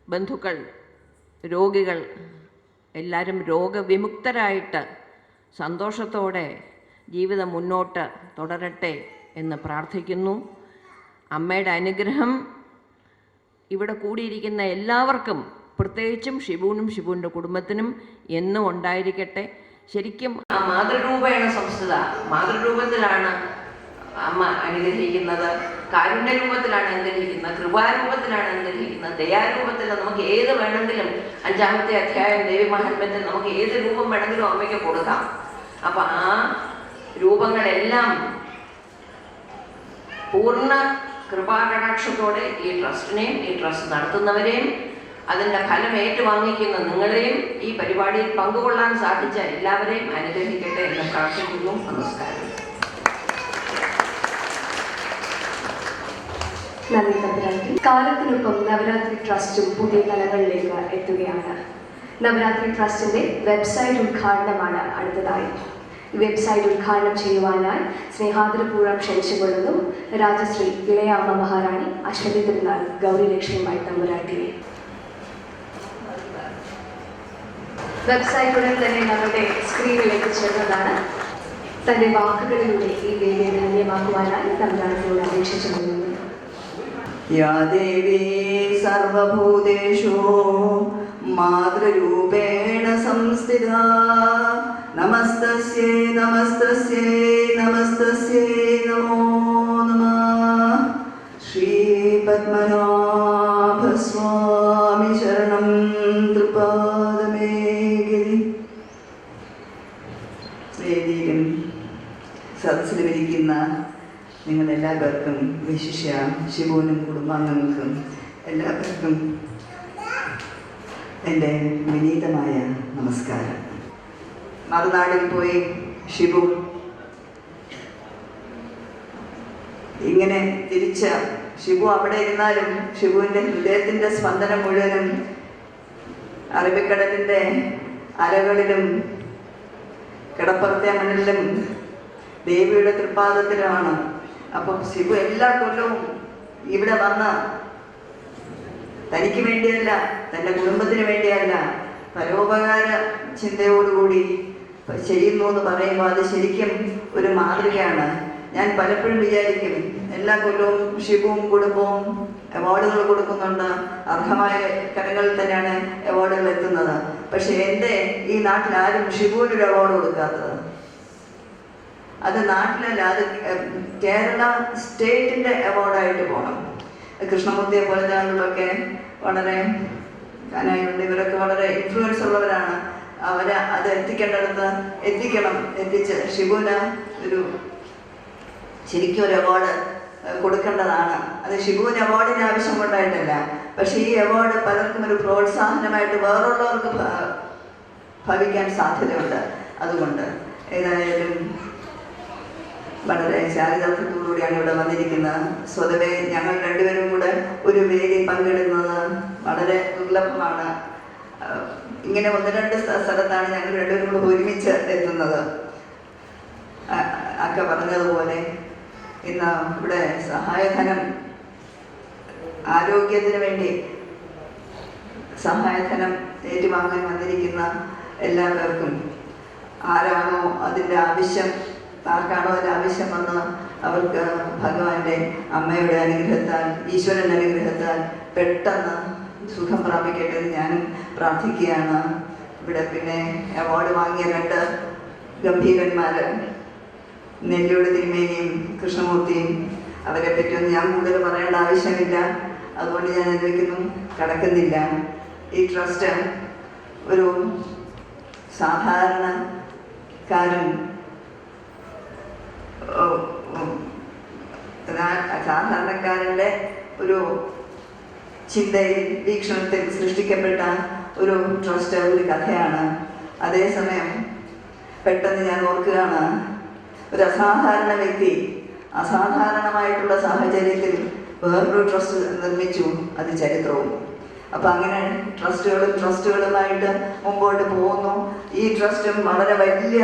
ബന്ധുക്കൾ, രോഗികൾ എല്ലാവരും രോഗവിമുക്തരായിട്ട് സന്തോഷത്തോടെ ജീവിതം മുന്നോട്ട് തുടരട്ടെ എന്ന് പ്രാർത്ഥിക്കുന്നു. അമ്മയുടെ അനുഗ്രഹം ഇവിടെ കൂടിയിരിക്കുന്ന എല്ലാവർക്കും, പ്രത്യേകിച്ചും ഷിബുവിനും ഷിബുവിൻ്റെ കുടുംബത്തിനും എന്നും ഉണ്ടായിരിക്കട്ടെ. ശരിക്കും ആ മാതൃരൂപേണ സംസ്ഥിത, മാതൃരൂപത്തിലാണ് അമ്മ അനുഗ്രഹിക്കുന്നത്, കാരുണ്യരൂപത്തിലാണ് അനുഗ്രഹിക്കുന്നത്, കൃപാരൂപത്തിലാണ് അനുഗ്രഹിക്കുന്നത്, ദയാരൂപത്തിൽ. നമുക്ക് ഏത് വേണമെങ്കിലും 5-ാമത്തെ അധ്യായം ദേവി മഹാത്മ്യത്തിൽ നമുക്ക് ഏത് രൂപം വേണമെങ്കിലും അമ്മയ്ക്ക് കൊടുക്കാം. അപ്പം ആ രൂപങ്ങളെല്ലാം പൂർണ്ണ കൃപാകടാക്ഷത്തോടെ ഈ ട്രസ്റ്റിനെയും ഈ ട്രസ്റ്റ് നടത്തുന്നവരെയും അതിൻ്റെ ഫലം ഏറ്റുവാങ്ങിക്കുന്ന നിങ്ങളെയും ഈ പരിപാടിയിൽ പങ്കുകൊള്ളാൻ സാധിച്ച എല്ലാവരെയും അനുഗ്രഹിക്കട്ടെ എന്ന് പ്രാർത്ഥിക്കുന്നു. നമസ്കാരം. നന്ദി തമ്പുരാട്ടി. കാലത്തിനൊപ്പം നവരാത്രി ട്രസ്റ്റും പുതിയ തലങ്ങളിലേക്ക് എത്തുകയാണ്. നവരാത്രി ട്രസ്റ്റിന്റെ വെബ്സൈറ്റ് ഉദ്ഘാടനമാണ് അടുത്തതായി. വെബ്സൈറ്റ് ഉദ്ഘാടനം ചെയ്യുവാനായി സ്നേഹാദരപൂർവ്വം ക്ഷണിച്ചുകൊള്ളുന്നു രാജശ്രീ ഇളയാമ്മ മഹാറാണി അശ്വതി തിരുനാൾ ഗൗരി ലക്ഷ്മിയുമായി തമ്പുരാട്ടിയെ. വെബ്സൈറ്റ് ഉടൻ തന്നെ നമ്മുടെ സ്ക്രീനിലേക്ക് ചേർന്നതാണ്. തന്റെ വാക്കുകളിലൂടെ ഈ വേദിയെ ധന്യമാക്കുവാനായി തമ്പുരാട്ടിയോട് അപേക്ഷിച്ചു കൊള്ളുന്നു. യാ ദേവീ സർവഭൂതേഷു മാതൃരൂപേണ സംസ്ഥിതാ നമസ്തസ്യൈ നമസ്തസ്യൈ നമസ്തസ്യൈ നമോ നമഃ. ശ്രീ പത്മനാഭ സ്വാമി ശരണം തൃപാദമേ ഗിരി. വേദിയിലും സദസ്സിലുമിരിക്കുന്ന നിങ്ങളെല്ലാവർക്കും, വിശിഷ്യ ശിവുവിനും കുടുംബാംഗങ്ങൾക്കും എല്ലാവർക്കും എൻ്റെ വിനീതമായ നമസ്കാരം. മറുനാടിൽ പോയി ഷിബു ഇങ്ങനെ തിരിച്ച ഷിബു അവിടെ ഇരുന്നാലും ഷിബുവിൻ്റെ ഹൃദയത്തിൻ്റെ സ്പന്ദനം മുഴുവനും അറബിക്കടലിൻ്റെ അലകളിലും കിടപ്പുറത്തെ മണ്ണിലും ദേവിയുടെ തൃപ്പാദത്തിലുമാണ്. അപ്പം ഷിബു എല്ലാ കൊല്ലവും ഇവിടെ വന്ന് തനിക്ക് വേണ്ടിയല്ല, തൻ്റെ കുടുംബത്തിന് വേണ്ടിയല്ല, പരോപകാര ചിന്തയോടുകൂടി ചെയ്യുന്നു എന്ന് പറയുമ്പോൾ അത് ശരിക്കും ഒരു മാതൃകയാണ്. ഞാൻ പലപ്പോഴും വിചാരിക്കും, എല്ലാ കൊല്ലവും ഷിബുവും കുടുംബവും അവാർഡുകൾ കൊടുക്കുന്നുണ്ട്, അർഹമായ കരങ്ങളിൽ തന്നെയാണ് അവാർഡുകൾ എത്തുന്നത്. പക്ഷെ എൻ്റെ ഈ നാട്ടിൽ ആരും ഷിബുവിനൊരു അവാർഡ് കൊടുക്കാത്തത്. അത് നാട്ടിലല്ല, അത് കേരള സ്റ്റേറ്റിൻ്റെ അവാർഡായിട്ട് പോകണം. കൃഷ്ണമൂർത്തിയെ പോലത്തെ ആളുകളൊക്കെ വളരെ കാനായുണ്ട്, ഇവരൊക്കെ വളരെ ഇൻഫ്ലുവൻസ് ഉള്ളവരാണ്. അവരെ അത് എത്തിക്കേണ്ടടുത്ത് എത്തിച്ച് ഷിബുവിന് ശരിക്കും ഒരു അവാർഡ് കൊടുക്കേണ്ടതാണ്. അത് ഷിബുവിന് അവാർഡിന് ആവശ്യം കൊണ്ടായിട്ടല്ല, പക്ഷേ ഈ അവാർഡ് പലർക്കും ഒരു പ്രോത്സാഹനമായിട്ട് വേറുള്ളവർക്ക് ഭവിക്കാൻ സാധ്യതയുണ്ട്. അതുകൊണ്ട് ഏതായാലും വളരെ ചാരിതാർത്ഥ്യത്തോടുകൂടിയാണ് ഇവിടെ വന്നിരിക്കുന്നത്. സ്വതവേ ഞങ്ങൾ രണ്ടുപേരും കൂടെ ഒരു വേദി പങ്കിടുന്നത് വളരെ ദുർലഭമാണ്. ഇങ്ങനെ 1-2 സ്ഥലത്താണ് ഞങ്ങൾ രണ്ടുപേരും കൂടെ ഒരുമിച്ച് എത്തുന്നത്. അക്ക പറഞ്ഞതുപോലെ ഇന്ന് ഇവിടെ സഹായധനം, ആരോഗ്യത്തിന് വേണ്ടി സഹായധനം ഏറ്റുവാങ്ങാൻ വന്നിരിക്കുന്ന എല്ലാവർക്കും ആരാണോ അതിൻ്റെ ആവശ്യം, ആർക്കാണോ അതിൻ്റെ ആവശ്യം വന്ന് അവർക്ക് ഭഗവാന്റെ അമ്മയുടെ അനുഗ്രഹത്താൽ, ഈശ്വരൻ്റെ അനുഗ്രഹത്താൽ പെട്ടെന്ന് സുഖം പ്രാപിക്കട്ടെ എന്ന് ഞാനും പ്രാർത്ഥിക്കുകയാണ്. ഇവിടെ പിന്നെ അവാർഡ് വാങ്ങിയ 2 ഗംഭീരന്മാർ, നെല്ലിയോട് തിരുമേനിയും കൃഷ്ണമൂർത്തിയും, അവരെ പറ്റിയൊന്നും ഞാൻ കൂടുതൽ പറയേണ്ട ആവശ്യമില്ല. അതുകൊണ്ട് ഞാൻ അതിലേക്കൊന്നും കടക്കുന്നില്ല. ഈ ട്രസ്റ്റ് ഒരു സാധാരണക്കാരൻ്റെ ഒരു ചിന്തയിൽ, വീക്ഷണത്തിൽ സൃഷ്ടിക്കപ്പെട്ട ഒരു ട്രസ്റ്റ്, ഒരു കഥയാണ്. അതേസമയം പെട്ടെന്ന് ഞാൻ ഓർക്കുകയാണ്, ഒരു അസാധാരണ വ്യക്തി അസാധാരണമായിട്ടുള്ള സാഹചര്യത്തിൽ വേറൊരു ട്രസ്റ്റ് നിർമ്മിച്ചു, അത് ചരിത്രവും. അപ്പം അങ്ങനെ ട്രസ്റ്റുകളുമായിട്ട് മുമ്പോട്ട് പോകുന്നു. ഈ ട്രസ്റ്റും വളരെ വലിയ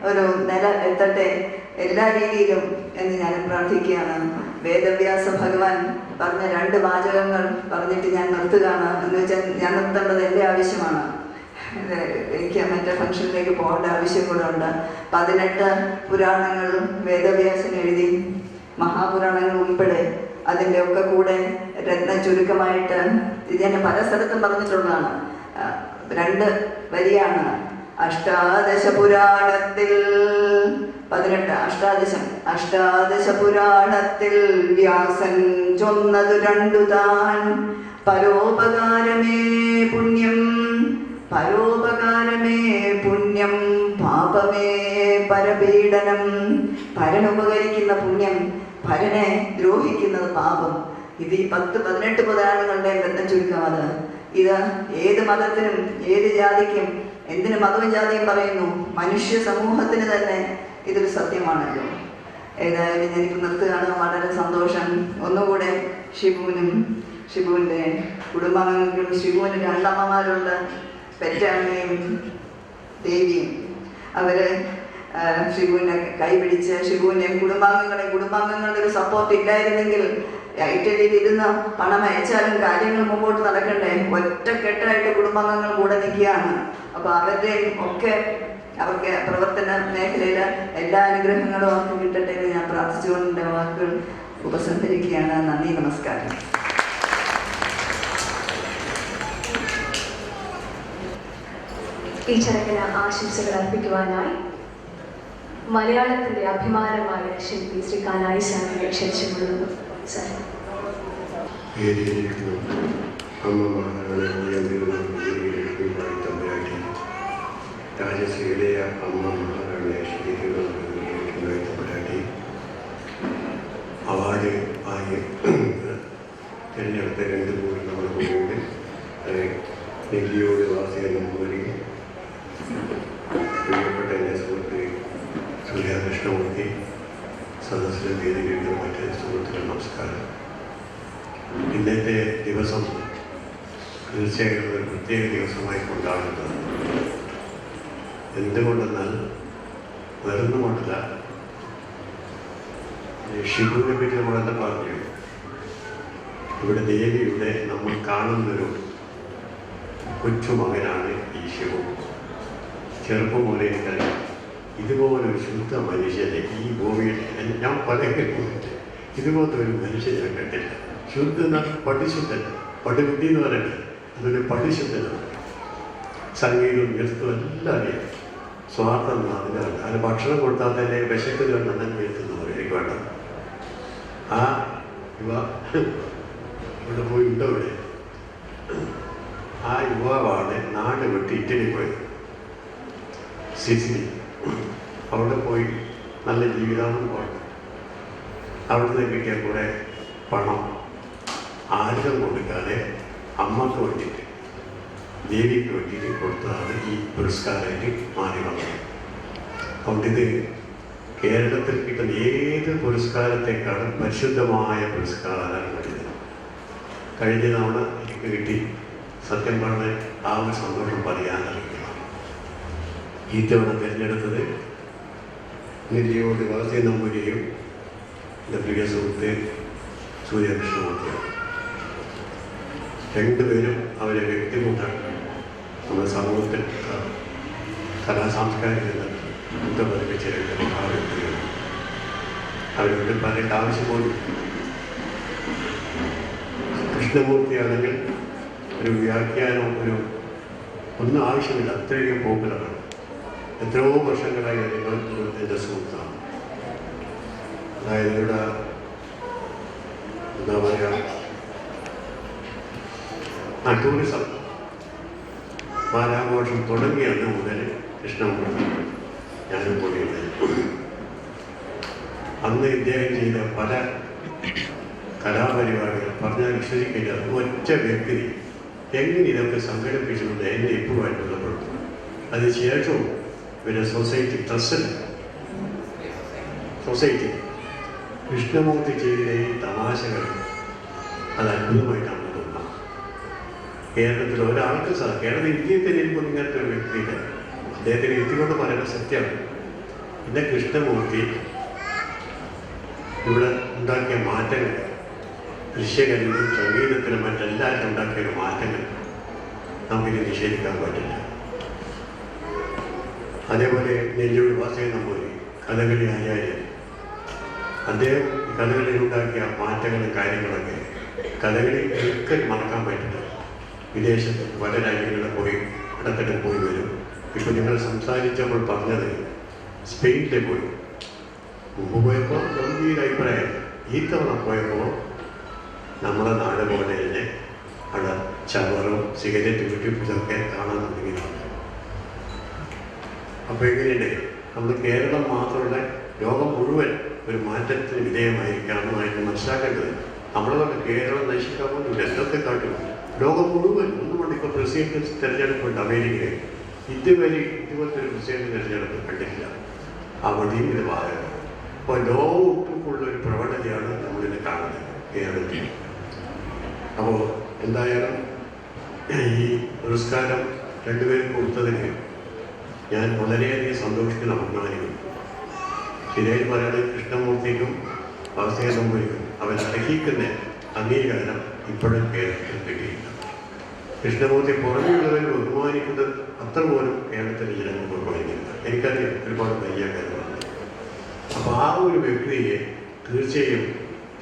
ഒരു നില എത്തട്ടെ എല്ലാ രീതിയിലും എന്ന് ഞാൻ പ്രാർത്ഥിക്കുകയാണ്. വേദവ്യാസ ഭഗവാൻ പറഞ്ഞ 2 വാചകങ്ങൾ പറഞ്ഞിട്ട് ഞാൻ നിർത്തുകയാണ്. എന്ന് വെച്ചാൽ ഞാൻ നിർത്തേണ്ടത് എൻ്റെ ആവശ്യമാണ്. എനിക്ക് മറ്റേ ഫംഗ്ഷനിലേക്ക് പോകേണ്ട ആവശ്യം കൂടെ ഉണ്ട്. 18 പുരാണങ്ങളും വേദവ്യാസൻ എഴുതി, മഹാപുരാണങ്ങൾ ഉൾപ്പെടെ അതിൻ്റെ ഒക്കെ കൂടെ രത്ന ചുരുക്കമായിട്ട് ഇത് ഞാൻ പല സ്ഥലത്തും പറഞ്ഞിട്ടുള്ളതാണ്. 2 വരിയാണ്. അഷ്ടാദശ പുരാണത്തിൽ 18 അഷ്ടാദശ പുരാണത്തിൽ വ്യാസൻ ചൊന്നതു 2 താൻ. പരോപകാരമേ പുണ്യം പാപമേ പരപീഡനം. പരനുപകരിക്കുന്ന പുണ്യം, പരനെ ദ്രോഹിക്കുന്നത് പാപം. ഇത് ഈ 18 പുരാണങ്ങളുടെ ബന്ധം ചുരുക്കമാണ്. ഇത് ഏത് മതത്തിനും ഏത് ജാതിക്കും, എന്തിനു മതവും ജാതിയും പറയുന്നു, മനുഷ്യ സമൂഹത്തിന് തന്നെ ഇതൊരു സത്യമാണല്ലോ. ഏതായാലും ഞാനിപ്പോൾ നിർത്തുകയാണ്. വളരെ സന്തോഷം. ഒന്നുകൂടെ ഷിബുവിൻ്റെ കുടുംബാംഗങ്ങൾക്കും, ഷിബുവിന് 2 അമ്മമാരുണ്ട്, പെറ്റമ്മയും ദേവിയും. അവർ ഷിബുവിനെ കൈപിടിച്ച് ഷിബുവിൻ്റെയും കുടുംബാംഗങ്ങളുടെ ഒരു സപ്പോർട്ട് ഇല്ലായിരുന്നെങ്കിൽ ഇറ്റലിയിൽ ഇരുന്ന് പണം അയച്ചാലും കാര്യങ്ങൾ മുമ്പോട്ട് നടക്കണ്ടേ. ഒറ്റക്കെട്ടായിട്ട് കുടുംബാംഗങ്ങൾ കൂടെ നിൽക്കുകയാണ്. അപ്പോൾ അവരുടെയും ഒക്കെ അവർക്ക് പ്രവർത്തന മേഖലയിൽ എല്ലാ അനുഗ്രഹങ്ങളും അവർക്ക് കിട്ടട്ടെ എന്ന് ഞാൻ പ്രാർത്ഥിച്ചുകൊണ്ട് എൻ്റെ വാക്കുകൾ ഉപസംഹരിക്കുകയാണ്. നന്ദി, നമസ്കാരം. ഈ ചടങ്ങിന് ആശംസകൾ അർപ്പിക്കുവാനായി മലയാളത്തിന്റെ അഭിമാനമായ ശില്പി ശ്രീ കാനായി സാറിനെ ക്ഷണിച്ചുകൊള്ളുന്നു. സാർ, രാജശ്രീയിലെ അമ്മ മഹാരാണി ശ്രീപരാട്ടി അവാർഡ് വാങ്ങി തിരഞ്ഞെടുത്ത 2 കൂടി നമ്മുടെ കൂടെയുണ്ട്. നെല്ലിയോട് വാസികളും കൂടി പ്രിയപ്പെട്ട എൻ്റെ സുഹൃത്ത് സൂര്യകൃഷ്ണമൂർത്തി, സദസ്സിലെ വേദിയിലുള്ള മറ്റ് സുഹൃത്തുക്കൾ, നമസ്കാരം. ഇന്നത്തെ ദിവസം തീർച്ചയായും ഒരു പ്രത്യേക ദിവസമായി കൊണ്ടാടുന്നത്. എന്തുകൊണ്ടെന്നാൽ വേറൊന്നുമല്ല, ഷിബുവിനെ പറ്റി നമ്മളെല്ലാം പറഞ്ഞു. ഇവിടെ ദേവിയുടെ നമ്മൾ കാണുന്നൊരു കൊച്ചുമകനാണ് ഈ ഷിബു. ചെറുപ്പം മുതലേ എനിക്കറിയാം ഇതുപോലൊരു ശുദ്ധ മനുഷ്യനെ ഈ ഭൂമിയിൽ ഞാൻ പലരും ഇതുപോലത്തെ ഒരു മനുഷ്യൻ ഞാൻ കണ്ടില്ല. ശുദ്ധ പടിശുദ്ധൻ, പടിബുദ്ധി എന്ന് പറയുന്നത് അതൊരു പടിശുദ്ധനാണ്. സംഗീതവും നൃത്തവും എല്ലാം അറിയാം. സ്വാർത്ഥം അതിനാണ്. അതിന് ഭക്ഷണം കൊടുത്താൽ തന്നെ വിശക്ക് കണ്ടെന്ന് എഴുത്തുന്ന പറയും എനിക്ക് വേണ്ട. ആ ഇവിടെ പോയി ഉണ്ടോ ഇവിടെ? ആ യുവാവാണ് നാട് വിട്ട് ഇറ്റലി പോയത്, സിസിലി. അവിടെ പോയി നല്ല ജീവിതമാണ് പോയത്. അവിടുന്ന് കിട്ടിയ കൂടെ പണം ആരും കൊടുക്കാതെ അമ്മക്ക് വേണ്ടിയിട്ട് ദേവിക്ക് വേണ്ടിയിട്ട് കൊടുത്തതാണ് ഈ പുരസ്കാരമായിട്ട് മാറി വന്നത്. അതുകൊണ്ട് ഇത് കേരളത്തിൽ കിട്ടുന്ന ഏത് പുരസ്കാരത്തെക്കാളും പരിശുദ്ധമായ പുരസ്കാരമാണ് കിട്ടിയത്. കഴിഞ്ഞ തവണ എനിക്ക് കിട്ടി. സത്യം പറഞ്ഞ് ആ ഒരു സന്തോഷം പറയാനറിയില്ല. ഈ തവണ തിരഞ്ഞെടുത്തത് നെല്ലിയോട് വളർത്തിയ നമ്പൂരിയും എൻ്റെ പ്രിയ സുഹൃത്ത് സൂര്യകൃഷ്ണമൂർത്തിയാണ്. രണ്ടുപേരും അവരെ വ്യക്തിമുട്ടാണ് നമ്മുടെ സമൂഹത്തിൽ കലാസാംസ്കാരിക ബന്ധം പതിപ്പിച്ച രണ്ട് മഹാവ്യക്തികൾ. അവരോട് പറയേണ്ട ആവശ്യമുണ്ട്. കൃഷ്ണമൂർത്തിയാണെങ്കിൽ ഒരു വ്യാഖ്യാനം ഒന്നും ആവശ്യമില്ല, അത്രയും പോപ്പുലറാണ്. എത്രയോ വർഷങ്ങളായി നിങ്ങൾ എൻ്റെ സുഹൃത്താണ്. അതായത് ഇവിടെ എന്താ പറയുക, ടൂറിസം ബാലാഘോഷം തുടങ്ങിയ അന്ന് മുതൽ കൃഷ്ണമൂർത്തി ഞാനും കൂടിയുണ്ടായിരുന്നു. അന്ന് ഇദ്ദേഹം ചെയ്ത പല കലാപരിപാടികൾ പറഞ്ഞാൽ വിശ്വസിക്കില്ല. ഒറ്റ വ്യക്തി എങ്ങനെ ഇതൊക്കെ സംഘടിപ്പിച്ചിട്ടുണ്ട് എന്നെ ഇപ്പോഴും ബന്ധപ്പെടുത്തും. അതിനുശേഷവും പിന്നെ സൊസൈറ്റി ട്രസ്റ്റിൽ സൊസൈറ്റി കൃഷ്ണമൂർത്തി ചെയ്ത ഈ തമാശകൾ അത് അത്ഭുതമായിട്ടാണ് തോന്നുന്നത്. കേരളത്തിൽ ഒരാൾക്ക് കേരളത്തിൽ ഇന്ത്യയിൽ തന്നെ ഇപ്പോൾ ഇങ്ങനത്തെ ഒരു വ്യക്തിയില്ല. അദ്ദേഹത്തിന് വ്യക്തികൊണ്ട് പറയുന്ന സത്യമാണ്. പിന്നെ കൃഷ്ണമൂർത്തി ഇവിടെ ഉണ്ടാക്കിയ മാറ്റങ്ങൾ, ദൃശ്യകലയിലും സംഗീതത്തിലും മറ്റെല്ലാവരും ഉണ്ടാക്കിയ ഒരു മാറ്റങ്ങൾ നമുക്കിനി നിഷേധിക്കാൻ പറ്റില്ല. അതേപോലെ നെല്ലിയോട് വാസവൻ നമ്പൂരി കഥകളി ആചാര്യൻ, അദ്ദേഹം കഥകളിലുണ്ടാക്കിയ മാറ്റങ്ങളും കാര്യങ്ങളൊക്കെ കഥകളി ഒരിക്കലും മറക്കാൻ പറ്റില്ല. വിദേശത്ത് പല രാജ്യങ്ങളിൽ പോയി ഇടത്തിട്ട് പോയി വരും. ഇപ്പോൾ നിങ്ങൾ സംസാരിച്ചപ്പോൾ പറഞ്ഞത് സ്പെയിനിൽ പോയി. മുമ്പ് പോയപ്പോൾ ഗംഭീര അഭിപ്രായം. ഈ തവണ പോയപ്പോൾ നമ്മുടെ നാട് പോലെ തന്നെ അവിടെ ചവറും സിഗരറ്റ് കുറ്റിപ്പിച്ചൊക്കെ കാണാൻ തുടങ്ങിയിട്ടുണ്ട്. അപ്പോൾ എങ്ങനെയുണ്ട്, നമ്മൾ കേരളം മാത്രമല്ല ലോകം മുഴുവൻ ഒരു മാറ്റത്തിന് വിധേയമായിരിക്കാമെന്നായിട്ട് മനസ്സിലാക്കേണ്ടത്. നമ്മളെ കേരളം നശിക്കാൻ പോകുന്നു രംഗത്തെ കാട്ടും ലോകം മുഴുവൻ ഒന്നുകൊണ്ട്. ഇപ്പോൾ പ്രസിഡന്റ് തിരഞ്ഞെടുപ്പുണ്ട് അമേരിക്കയിൽ. ഇതുവരെ ഇതുപോലത്തെ ഒരു പ്രസിഡന്റ് തിരഞ്ഞെടുപ്പ് കണ്ടിട്ടില്ല. അവിടെയും ഇത് ബാധകം. അപ്പോൾ ലോകം ഒട്ടുമുള്ള ഒരു പ്രവണതയാണ് നമ്മളിന്ന് കാണുന്നത് കേരളത്തിൽ. അപ്പോൾ എന്തായാലും ഈ പുരസ്കാരം രണ്ടുപേരും കൊടുത്തതിന് ഞാൻ വളരെയധികം സന്തോഷിക്കുന്ന അഭിമാനിക്കുന്നു. ശരിയായി പറയുന്നത് കൃഷ്ണമൂർത്തിക്കും വാസവൻ നമ്പൂരിക്കും അവരർഹിക്കുന്ന അംഗീകാരം ഇപ്പോഴും കേരളത്തിൽ കിട്ടിയില്ല. കൃഷ്ണമൂർത്തി പുറമെയുള്ളവർ ബഹുമാനിക്കുന്നത് അത്ര പോലും കേരളത്തിലെ ജനങ്ങൾ ബഹുമാനിക്കുന്നില്ല. എനിക്കറിയാം ഒരുപാട് വലിയ കാര്യമാണ്. അപ്പോൾ ആ ഒരു വ്യക്തിയെ തീർച്ചയായും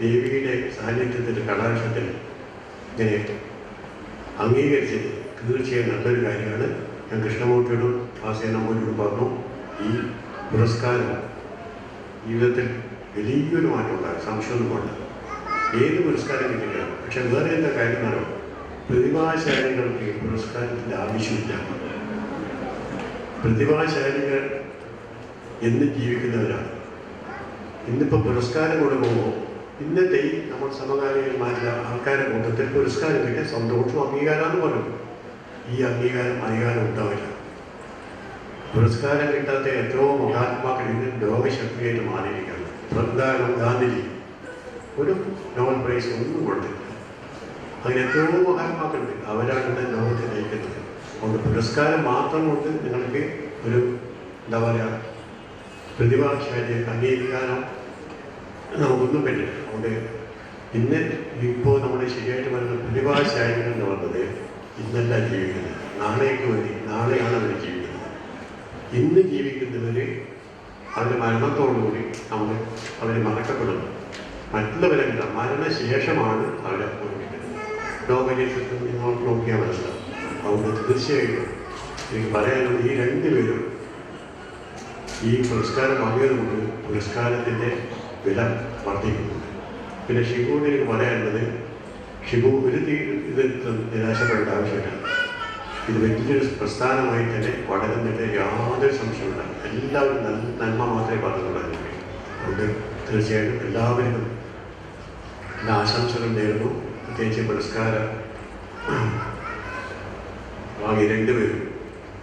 ദേവിയുടെ സാന്നിധ്യത്തിൻ്റെ കടാക്ഷത്തിൽ ഇങ്ങനെ അംഗീകരിച്ചത് തീർച്ചയായും നല്ലൊരു കാര്യമാണ്. ഞാൻ കൃഷ്ണമൂർത്തിയോടും വാസവൻ നമ്പൂരിയോടും പറഞ്ഞു, ഈ പുരസ്കാരം ജീവിതത്തിൽ വലിയൊരു മാറ്റം ഉണ്ടാകും, സംശയമൊന്നും വേണ്ട. ഏത് പുരസ്കാരം കിട്ടില്ല. പക്ഷെ വേറെ എന്താ കാര്യം എന്നാണോ, പ്രതിഭാശാലികൾക്ക് ഈ പുരസ്കാരത്തിൻ്റെ ആവശ്യമില്ല. പ്രതിഭാശാലികൾ എന്ന് ജീവിക്കുന്നവരാണ്. ഇന്നിപ്പോൾ പുരസ്കാരം കൊടുക്കുമ്പോൾ ഇന്നത്തെ ഈ നമ്മൾ സമകാലികന്മാരുടെ ആൾക്കാരുടെ കൂട്ടത്തിൽ പുരസ്കാരം കിട്ടിയ സന്തോഷവും അംഗീകാരമെന്ന് പറയും. ഈ അംഗീകാരം ഉണ്ടാവില്ല. പുരസ്കാരം കിട്ടാത്ത എത്രയോ മഹാത്മാക്കൾ ഇന്ന് ലോകശക്തിയായിട്ട് മാറിയിരിക്കുകയാണ്. വൃന്ദാവനം ഗാന്ധിജി ഒരു നോബൽ പ്രൈസ് ഒന്നും കൊടുത്തില്ല. അങ്ങനെ എത്രയോ മഹാത്മാക്കളുണ്ട്. അവരാണ് ഇന്ന് ലോകത്തെ നയിക്കുന്നത്. അതുകൊണ്ട് പുരസ്കാരം മാത്രം കൊണ്ട് നിങ്ങൾക്ക് ഒരു എന്താ പറയുക പ്രതിഭാശാലിയെ അംഗീകരിക്കാനോ നമുക്കൊന്നും പറ്റില്ല. അതുകൊണ്ട് ഇന്ന് ഇപ്പോൾ നമ്മുടെ ശരിയായിട്ട് വരുന്ന പ്രതിഭാശാലികൾ എന്ന് പറഞ്ഞത് ഇന്നല്ല ജീവിക്കുന്നത്, നാളേക്ക് വേണ്ടി നാളെയാണ് അവർ ജീവിക്കുന്നത്. ഇന്ന് ജീവിക്കുന്നവർ അവരുടെ മരണത്തോടുകൂടി അവർ മറക്കപ്പെടുന്നു. മറ്റുള്ളവരെല്ലാം മരണശേഷമാണ് അവരെ ഓർമ്മിക്കുന്നത്. ലോകചരിത്രത്തിൽ നിങ്ങൾ നോക്കിയാൽ മനസ്സിലാവും. അതുകൊണ്ട് തീർച്ചയായിട്ടും എനിക്ക് പറയാനുള്ളത് ഈ രണ്ടുപേരും ഈ പുരസ്കാരം വാങ്ങിയതുകൊണ്ട് പുരസ്കാരത്തിൻ്റെ വില വർദ്ധിക്കുന്നുണ്ട്. പിന്നെ ഷിബുവിന് എനിക്ക് പറയാനുള്ളത്, ഷിബു ഒരു ഇത് നിരാശപ്പെടേണ്ട ആവശ്യമില്ല. ഇത് വലിയൊരു പ്രസ്ഥാനമായി തന്നെ വളരുന്നതിൻ്റെ യാതൊരു സംശയമില്ല. എല്ലാവരും നന്മ മാത്രമേ പറഞ്ഞുള്ളൂ. അതുകൊണ്ട് തീർച്ചയായിട്ടും എല്ലാവർക്കും എല്ലാ ആശംസകളും നേരുന്നു. പ്രത്യേകിച്ച് പുരസ്കാരം വാങ്ങി രണ്ടുപേരും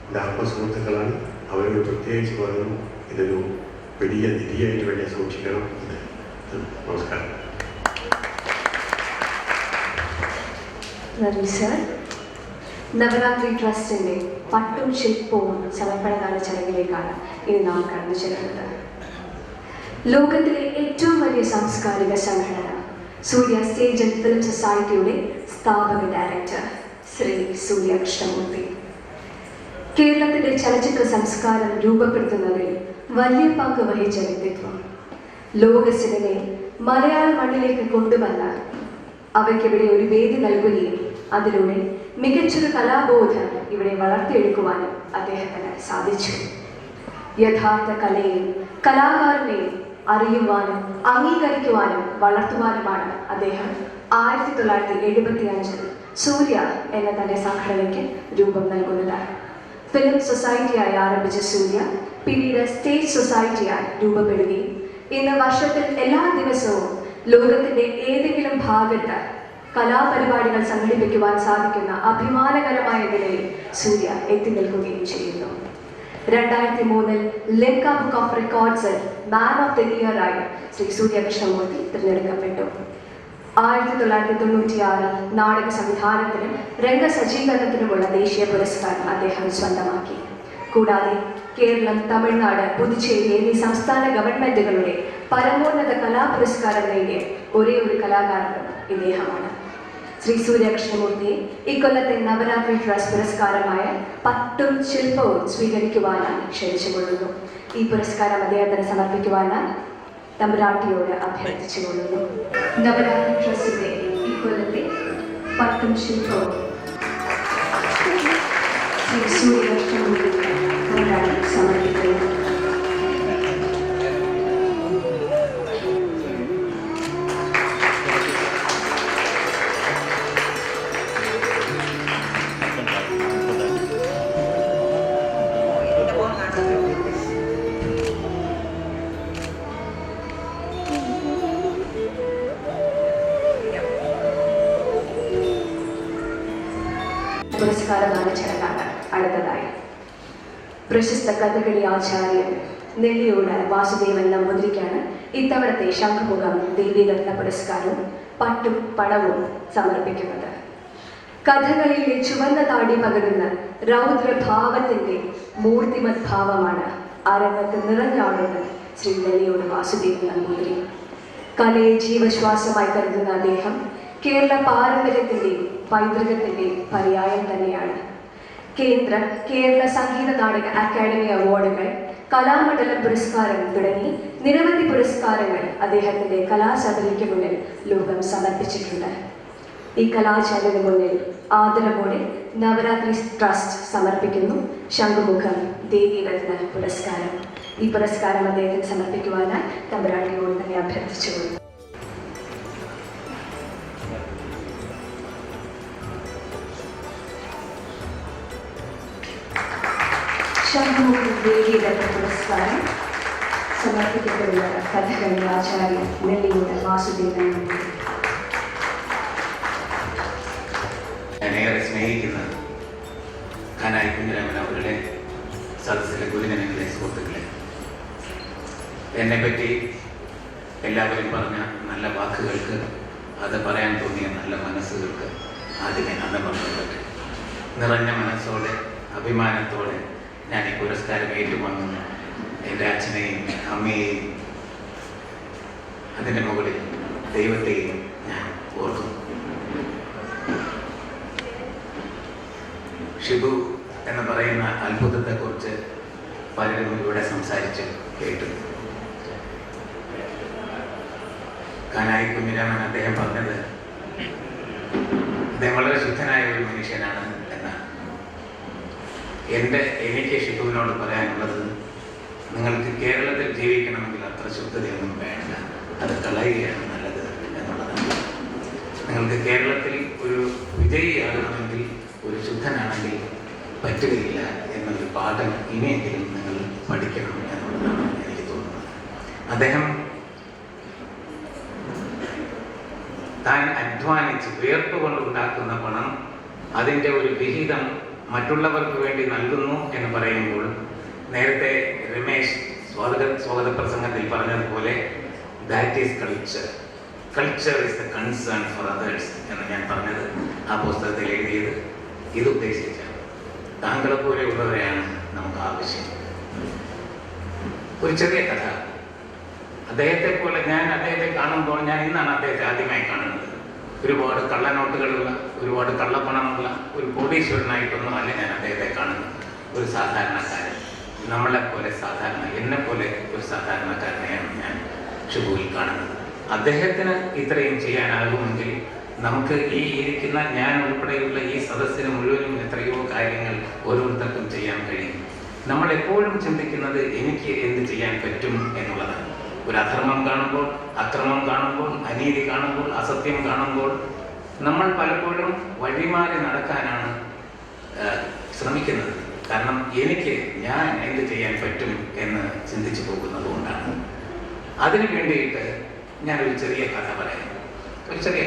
എൻ്റെ ആത്മസുഹൃത്തുക്കളാണ്. അവരോട് പ്രത്യേകിച്ച് പറയുന്നു, ഇതൊരു വലിയ നിധിയായിട്ട് വേണ്ടി സൂക്ഷിക്കണം. നമസ്കാരം. നന്ദി സർ. നവരാത്രി ട്രസ്റ്റിന്റെ പട്ടും ശില്പവും സമർപ്പണദാന ചടങ്ങിലേക്കാണ് ഇനി നാം കടന്നു ചെല്ലുന്നത്. ലോകത്തിലെ ഏറ്റവും വലിയ സാംസ്കാരിക സംഘടന സൂര്യ സ്റ്റേജ് ആൻഡ് ഫിലിം സൊസൈറ്റിയുടെ സ്ഥാപക ഡയറക്ടർ ശ്രീ സൂര്യ കൃഷ്ണമൂർത്തി. കേരളത്തിന്റെ ചലച്ചിത്ര സംസ്കാരം രൂപപ്പെടുത്തുന്നതിൽ വലിയ പങ്ക് വഹിച്ച വ്യക്തിത്വം. ലോക സിനിമയെ മലയാള മണ്ണിലേക്ക് കൊണ്ടുവന്ന് അവയ്ക്കിവിടെ ഒരു വേദി നൽകുകയും അതിലൂടെ മികച്ചൊരു കലാബോധം ഇവിടെ വളർത്തിയെടുക്കുവാനും അദ്ദേഹത്തിന് സാധിച്ചു. യഥാർത്ഥ കലയെയും കലാകാരനെയും അറിയുവാനും അംഗീകരിക്കുവാനും വളർത്തുവാനുമാണ് അദ്ദേഹം 1975 സൂര്യ എന്ന തന്റെ സംഘടനയ്ക്ക് രൂപം നൽകുന്നത്. ഫിലിം സൊസൈറ്റിയായി ആരംഭിച്ച സൂര്യ പിന്നീട് സ്റ്റേജ് സൊസൈറ്റിയായി രൂപപ്പെടുകയും ഇന്ന് വർഷത്തിൽ എല്ലാ ദിവസവും ലോകത്തിന്റെ ഏതെങ്കിലും ഭാഗത്ത് കലാപരിപാടികൾ സംഘടിപ്പിക്കുവാൻ സാധിക്കുന്ന അഭിമാനകരമായ നിലയിൽ സൂര്യ എത്തി നിൽക്കുകയും ചെയ്യുന്നു. 2003 ലിംക ബുക്ക് ഓഫ് റെക്കോർഡ്സിൽ മാൻ ഓഫ് ദ ഇയർ ആയി ശ്രീ സൂര്യ കൃഷ്ണമൂർത്തി തിരഞ്ഞെടുക്കപ്പെട്ടു. 1996 നാടക സംവിധാനത്തിനും രംഗസജ്ജീകരണത്തിനുമുള്ള ദേശീയ പുരസ്കാരം അദ്ദേഹം സ്വന്തമാക്കി. കൂടാതെ കേരളം, തമിഴ്നാട്, പുതുച്ചേരി എന്നീ സംസ്ഥാന ഗവൺമെന്റുകളുടെ പരമോന്നത കലാപുരസ്കാരം നേടിയ ഒരേ ഒരു കലാകാരനും ഇദ്ദേഹമാണ്. ശ്രീ സൂര്യ കൃഷ്ണമൂർത്തിയെ ഇക്കൊല്ലത്തെ നവരാത്രി ട്രസ്റ്റ് പുരസ്കാരമായ പട്ടും ശില്പവും സ്വീകരിക്കുവാനായി ക്ഷണിച്ചുകൊള്ളുന്നു. ഈ പുരസ്കാരം അദ്ദേഹത്തിന് സമർപ്പിക്കുവാനായി തമ്പുരാട്ടിയോട് അഭ്യർത്ഥിച്ചുകൊള്ളുന്നു. നവരാത്രി ട്രസ്റ്റിന്റെ ഇക്കൊല്ലത്തെ പട്ടും ശില്പവും ശ്രീ സൂര്യ കൃഷ്ണമൂർത്തിക്ക് സമർപ്പിക്കുന്നു. പുരസ്കാരദാന ചടങ്ങാണ് അടുത്തതായി. പ്രശസ്ത കഥകളി ആചാര്യൻ നെല്ലിയോട് വാസുദേവൻ നമ്പൂതിരിക്കാണ് ഇത്തവണത്തെ ശംഖുമുഖം ദേവീരത്ന പുരസ്കാരവും പട്ടും പണവും സമർപ്പിക്കുന്നത്. കഥകളിയിലെ ചുവന്ന താടി പകരുന്ന രൗദ്രഭാവത്തിന്റെ മൂർത്തിമത് ഭാവമാണ് അരങ്ങത്ത് നിറഞ്ഞാടുന്നത് ശ്രീ നെല്ലിയോട് വാസുദേവൻ നമ്പൂതിരി. കലയെ ജീവശ്വാസമായി കരുതുന്ന അദ്ദേഹം കേരള പാരമ്പര്യത്തിന്റെയും പൈതൃകത്തിന്റെയും പര്യായം തന്നെയാണ്. കേരള സംഗീത നാടക അക്കാദമി അവാർഡുകൾ, കലാമണ്ഡലം പുരസ്കാരം തുടങ്ങി നിരവധി പുരസ്കാരങ്ങൾ അദ്ദേഹത്തിന്റെ കലാസദനയ്ക്ക് മുന്നിൽ ലോകം സമർപ്പിച്ചിട്ടുണ്ട്. ഈ കലാചാര്യന് മുന്നിൽ ആദരവോടെ നവരാത്രി ട്രസ്റ്റ് സമർപ്പിക്കുന്നു ശംഖുമുഖം ദേവീരത്ന പുരസ്കാരം. ഈ പുരസ്കാരം അദ്ദേഹത്തിന് സമർപ്പിക്കുവാനായി തമ്പുരാട്ടിയോട് തന്നെ അഭ്യർത്ഥിച്ചുകൊള്ളുന്നു. ശംഖുമുഖം ദേവീരത്ന പുരസ്കാരം സമർപ്പിക്കപ്പെടുന്ന കഥകളി ആചാര്യൻ നെല്ലിയോട് വാസുദേവൻ. ഞാനേറെ സ്നേഹിക്കുന്ന കാനായി കുഞ്ഞിരാമൻ അവരുടെ സദസ്സിലെ ഗുരുജനങ്ങളെ, സുഹൃത്തുക്കളെ, എന്നെപ്പറ്റി എല്ലാവരും പറഞ്ഞ നല്ല വാക്കുകൾക്ക്, അത് പറയാൻ തോന്നിയ നല്ല മനസ്സുകൾക്ക് ആദ്യമേ നന്ദി പറഞ്ഞിട്ടുണ്ട്. നിറഞ്ഞ മനസ്സോടെ അഭിമാനത്തോടെ ഞാൻ ഈ പുരസ്കാരം ഏറ്റുവാങ്ങുന്നു. എൻ്റെ അച്ഛനെയും അമ്മയെയും അതിൻ്റെ മുകളിൽ ദൈവത്തെയും ഞാൻ ഓർക്കുന്നു. ഷിബു എന്ന് പറയുന്ന അത്ഭുതത്തെക്കുറിച്ച് പലരും ഇവിടെ സംസാരിച്ച് കേട്ടു. കാനായി കുഞ്ഞിരാമൻ അദ്ദേഹം പറഞ്ഞത് അദ്ദേഹം വളരെ ശുദ്ധനായ ഒരു മനുഷ്യനാണ് എന്നാണ്. എനിക്ക് ഷിബുവിനോട് പറയാനുള്ളത്, നിങ്ങൾക്ക് കേരളത്തിൽ ജീവിക്കണമെങ്കിൽ അത്ര ശുദ്ധതയൊന്നും വേണ്ട, അത് കളയുകയാണ് നല്ലത് എന്നുള്ളതാണ്. നിങ്ങൾക്ക് കേരളത്തിൽ ഒരു വിജയിയാകണമെങ്കിൽ, ഒരു ശുദ്ധനാണെങ്കിൽ പറ്റുകയില്ല എന്നൊരു പാഠം ഇനിയെങ്കിലും നിങ്ങൾ പഠിക്കണം എന്നുള്ളതാണ് എനിക്ക് തോന്നുന്നത്. അദ്ദേഹം താൻ അധ്വാനിച്ച് വേർപ്പ് കൊണ്ടുണ്ടാക്കുന്ന പണം, അതിൻ്റെ ഒരു വിഹിതം മറ്റുള്ളവർക്ക് വേണ്ടി നൽകുന്നു എന്ന് പറയുമ്പോൾ, നേരത്തെ രമേശ് സ്വാഗത പ്രസംഗത്തിൽ പറഞ്ഞതുപോലെ that is culture is the concern for others എന്ന് ഞാൻ പറഞ്ഞത് ആ പുസ്തകത്തിൽ എഴുതിയത് ഇത് ഉദ്ദേശിച്ചാണ്. താങ്കളെ പോലെയുള്ളവരെയാണ് നമുക്ക് ആവശ്യം. ഒരു ചെറിയ കഥ. അദ്ദേഹത്തെ പോലെ ഞാൻ അദ്ദേഹത്തെ കാണുമ്പോൾ, ഞാൻ ഇന്നാണ് അദ്ദേഹത്തെ ആദ്യമായി കാണുന്നത്. ഒരുപാട് കള്ളനോട്ടുകളുള്ള, ഒരുപാട് കള്ളപ്പണമുള്ള ഒരു കോടീശ്വരനായിട്ടൊന്നും അല്ല ഞാൻ അദ്ദേഹത്തെ കാണുന്നത്. ഒരു സാധാരണക്കാരൻ, നമ്മളെപ്പോലെ സാധാരണ, എന്നെപ്പോലെ ഒരു സാധാരണക്കാരനെയാണ് ഞാൻ ഷിബുവിൽ കാണുന്നത്. അദ്ദേഹത്തിന് ഇത്രയും ചെയ്യാനാകുമെങ്കിൽ നമുക്ക് ഈ ഇരിക്കുന്ന ഞാൻ ഉൾപ്പെടെയുള്ള ഈ സദസ്സിന് മുഴുവനും എത്രയോ കാര്യങ്ങൾ ഓരോരുത്തർക്കും ചെയ്യാൻ കഴിയും. നമ്മൾ എപ്പോഴും ചിന്തിക്കുന്നത് എനിക്ക് എന്ത് ചെയ്യാൻ പറ്റും എന്നുള്ളതാണ്. ഒരു അധർമ്മം കാണുമ്പോൾ, അക്രമം കാണുമ്പോൾ, അനീതി കാണുമ്പോൾ, അസത്യം കാണുമ്പോൾ നമ്മൾ പലപ്പോഴും വഴിമാറി നടക്കാനാണ് ശ്രമിക്കുന്നത്. കാരണം ഞാൻ എന്ത് ചെയ്യാൻ പറ്റും എന്ന് ചിന്തിച്ചു പോകുന്നത് കൊണ്ടാണ്. അതിനു വേണ്ടിയിട്ട് ഞാനൊരു ചെറിയ കഥ പറയാം. ഒരു ചെറിയ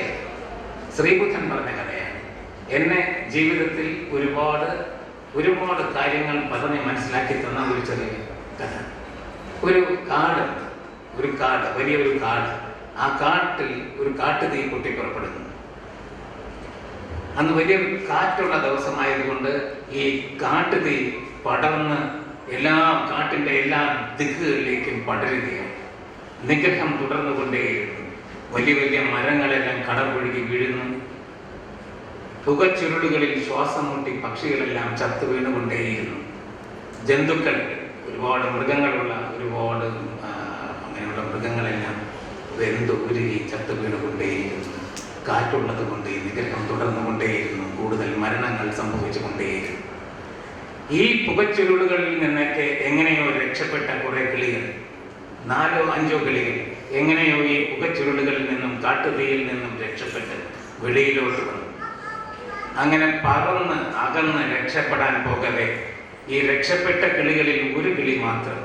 ശ്രീബുദ്ധൻ പറഞ്ഞ കഥയാണ്. എന്നെ ജീവിതത്തിൽ ഒരുപാട് കാര്യങ്ങൾ പറഞ്ഞ് മനസ്സിലാക്കി തന്ന ഒരു ചെറിയ കഥ. ഒരു കാട്, വലിയൊരു കാട്. ആ കാട്ടിൽ ഒരു കാട്ടുതീ പൊട്ടിപ്പുറപ്പെടുന്നു. അന്ന് വലിയൊരു കാറ്റുള്ള ദിവസമായതുകൊണ്ട് ഈ കാട്ടുതീ പടർന്ന് കാട്ടിൻ്റെ എല്ലാ ദിക്കുകളിലേക്കും പടരുകയാണ്. നിഗ്രഹം തുടർന്നുകൊണ്ടേയിരുന്നു. വലിയ വലിയ മരങ്ങളെല്ലാം കടപുഴുകി വീഴുന്നു. പുകച്ചുരുളുകളിൽ ശ്വാസം മുട്ടി പക്ഷികളെല്ലാം ചത്തു വീണുകൊണ്ടേയിരുന്നു. ജന്തുക്കൾ, ഒരുപാട് മൃഗങ്ങളുള്ള അങ്ങനെയുള്ള മൃഗങ്ങളെല്ലാം വെന്തു ഉരുകി ചത്തു വീണുകൊണ്ടേയിരുന്നു. കാറ്റുള്ളത് കൊണ്ട് ഈ നിഗ്രഹം തുടർന്നുകൊണ്ടേയിരുന്നു. കൂടുതൽ മരണങ്ങൾ സംഭവിച്ചുകൊണ്ടേയിരുന്നു. ഈ പുകച്ചുരുളുകളിൽ നിന്നൊക്കെ എങ്ങനെയോ രക്ഷപ്പെട്ട കുറെ കിളികൾ, 4-5 കിളികൾ എങ്ങനെയോ ഈ പുകച്ചുരുളുകളിൽ നിന്നും കാട്ടുതീയിൽ നിന്നും രക്ഷപ്പെട്ട് വെളിയിലോട്ട് വന്നു. അങ്ങനെ പറന്ന് അകന്ന് രക്ഷപ്പെടാൻ പോകവേ ഈ രക്ഷപ്പെട്ട കിളികളിൽ ഒരു കിളി മാത്രം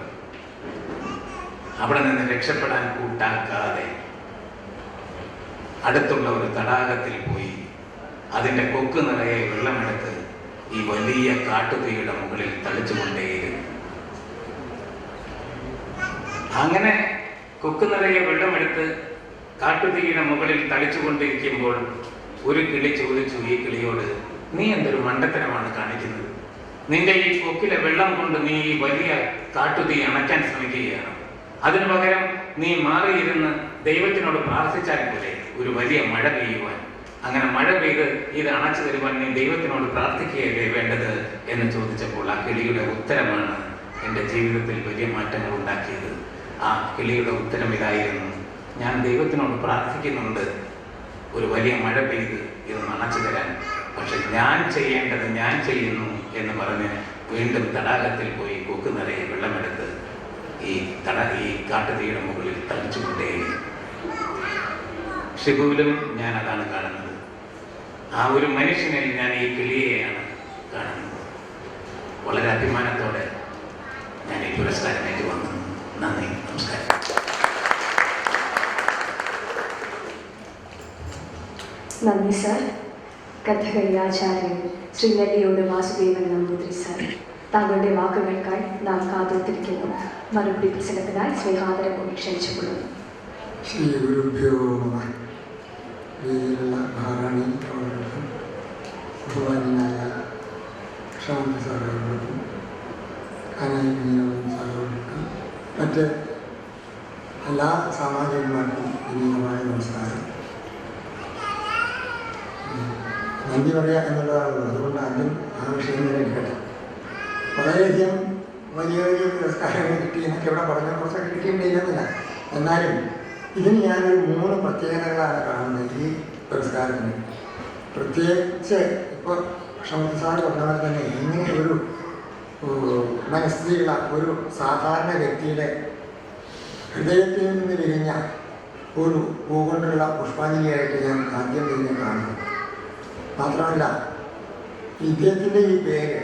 അവിടെ നിന്ന് രക്ഷപ്പെടാൻ കൂട്ടാക്കാതെ അടുത്തുള്ള ഒരു തടാകത്തിൽ പോയി അതിൻ്റെ കൊക്ക് നിറയെ വെള്ളമെടുത്ത് ഈ വലിയ കാട്ടുതീയുടെ മുകളിൽ തളിച്ചുകൊണ്ടേയിരുന്നു. അങ്ങനെ കൊക്ക് നിറയെ വെള്ളമെടുത്ത് കാട്ടുതീയുടെ മുകളിൽ തളിച്ചുകൊണ്ടിരിക്കുമ്പോൾ ഒരു കിളി ചോദിച്ചു ഈ കിളിയോട്, നീ എന്തൊരു മണ്ടത്തരമാണ് കാണിക്കുന്നത്? നിന്റെ ഈ കൊക്കിലെ വെള്ളം കൊണ്ട് നീ ഈ വലിയ കാട്ടുതീ അണയ്ക്കാൻ ശ്രമിക്കുകയാണ്. അതിനു പകരം നീ മാറിയിരുന്ന് ദൈവത്തിനോട് പ്രാർത്ഥിച്ചാൽ പോലെ ഒരു വലിയ മഴ പെയ്യുവാൻ. അങ്ങനെ മഴ പെയ്ത് ഇത് അണച്ചു തരുവാൻ നീ ദൈവത്തിനോട് പ്രാർത്ഥിക്കുകയല്ലേ വേണ്ടത് എന്ന് ചോദിച്ചപ്പോൾ ആ കിളിയുടെ ഉത്തരമാണ് എൻ്റെ ജീവിതത്തിൽ വലിയ മാറ്റങ്ങൾ ഉണ്ടാക്കിയത്. ആ കിളിയുടെ ഉത്തരം ഇതായിരുന്നു, ഞാൻ ദൈവത്തിനോട് പ്രാർത്ഥിക്കുന്നുണ്ട് ഒരു വലിയ മഴ പെയ്ത് ഇത് അണച്ചു തരാൻ, പക്ഷെ ഞാൻ ചെയ്യേണ്ടത് ഞാൻ ചെയ്യുന്നു എന്ന് പറഞ്ഞ് വീണ്ടും തടാകത്തിൽ പോയി കൊക്ക് നിറയെ വെള്ളമെടുത്ത് ഈ കാട്ടുതീയുടെ മുകളിൽ തളിച്ചുകൊണ്ടേയിരുന്നു. ഷിബുവിലും ഞാൻ അതാണ് കാണുന്നത്. ആ ഒരു മനുഷ്യനിൽ ഞാൻ ഈ കിളിയെയാണ് കാണുന്നത്. വളരെ അഭിമാനത്തോടെ ഞാൻ ഈ പുരസ്കാരം ഏറ്റുവന്നു. നന്ദി, നമസ്കാരം. നന്ദി സർ. കഥകളി ആചാര്യൻ ശ്രീ നെല്ലിയോട് വാസുദേവൻ നമ്പൂതിരി സർ, താങ്കളുടെ വാക്കുകൾക്കായി നാം കാത്തിരിക്കുന്നു. മറുപടി പ്രസംഗത്തിനായി സ്നേഹാദരവോടെ ക്ഷണിച്ചുകൊള്ളുന്നു. ശ്രീ ഗുരുഭ്യോ നമഃ. വീരുള്ള മഹാറാണി അവർക്കും ബഹുമാന്യനായ ശാന്തി സാറുകൾക്കും കാനായി സാറുകൾക്കും മറ്റ് എല്ലാ സാമാജികന്മാർക്കും വിനീതമായ നമസ്കാരം. നന്ദി പറയുക എന്നുള്ളതാണുള്ളത്. അതുകൊണ്ട് ആദ്യം ആ വിഷയം എടുക്കട്ടെ. വളരെയധികം വലിയ വലിയ പുരസ്കാരങ്ങൾ കിട്ടിയെന്നൊക്കെ ഇവിടെ പറഞ്ഞ കുറച്ചൊക്കെ കിട്ടിയിട്ടില്ലെന്നില്ല. എന്നാലും ഇതിന് ഞാനൊരു 3 പ്രത്യേകതകളാണ് കാണുന്നത് ഈ പുരസ്കാരത്തിന്. പ്രത്യേകിച്ച് ഇപ്പോൾ ഷമീർ സാർ പറഞ്ഞ പോലെ തന്നെ ഇങ്ങനെ ഒരു മനസ്ഥിതിയുള്ള ഒരു സാധാരണ വ്യക്തിയുടെ ഹൃദയത്തിൽ നിന്ന് വിരിഞ്ഞ ഒരു പൂ കൊണ്ടുള്ള പുഷ്പാഞ്ജലിയായിട്ട് ഞാൻ ആദ്യം തന്നെ കാണുന്നു. മാത്രമല്ല ഇദ്ദേഹത്തിൻ്റെ ഈ പേര്,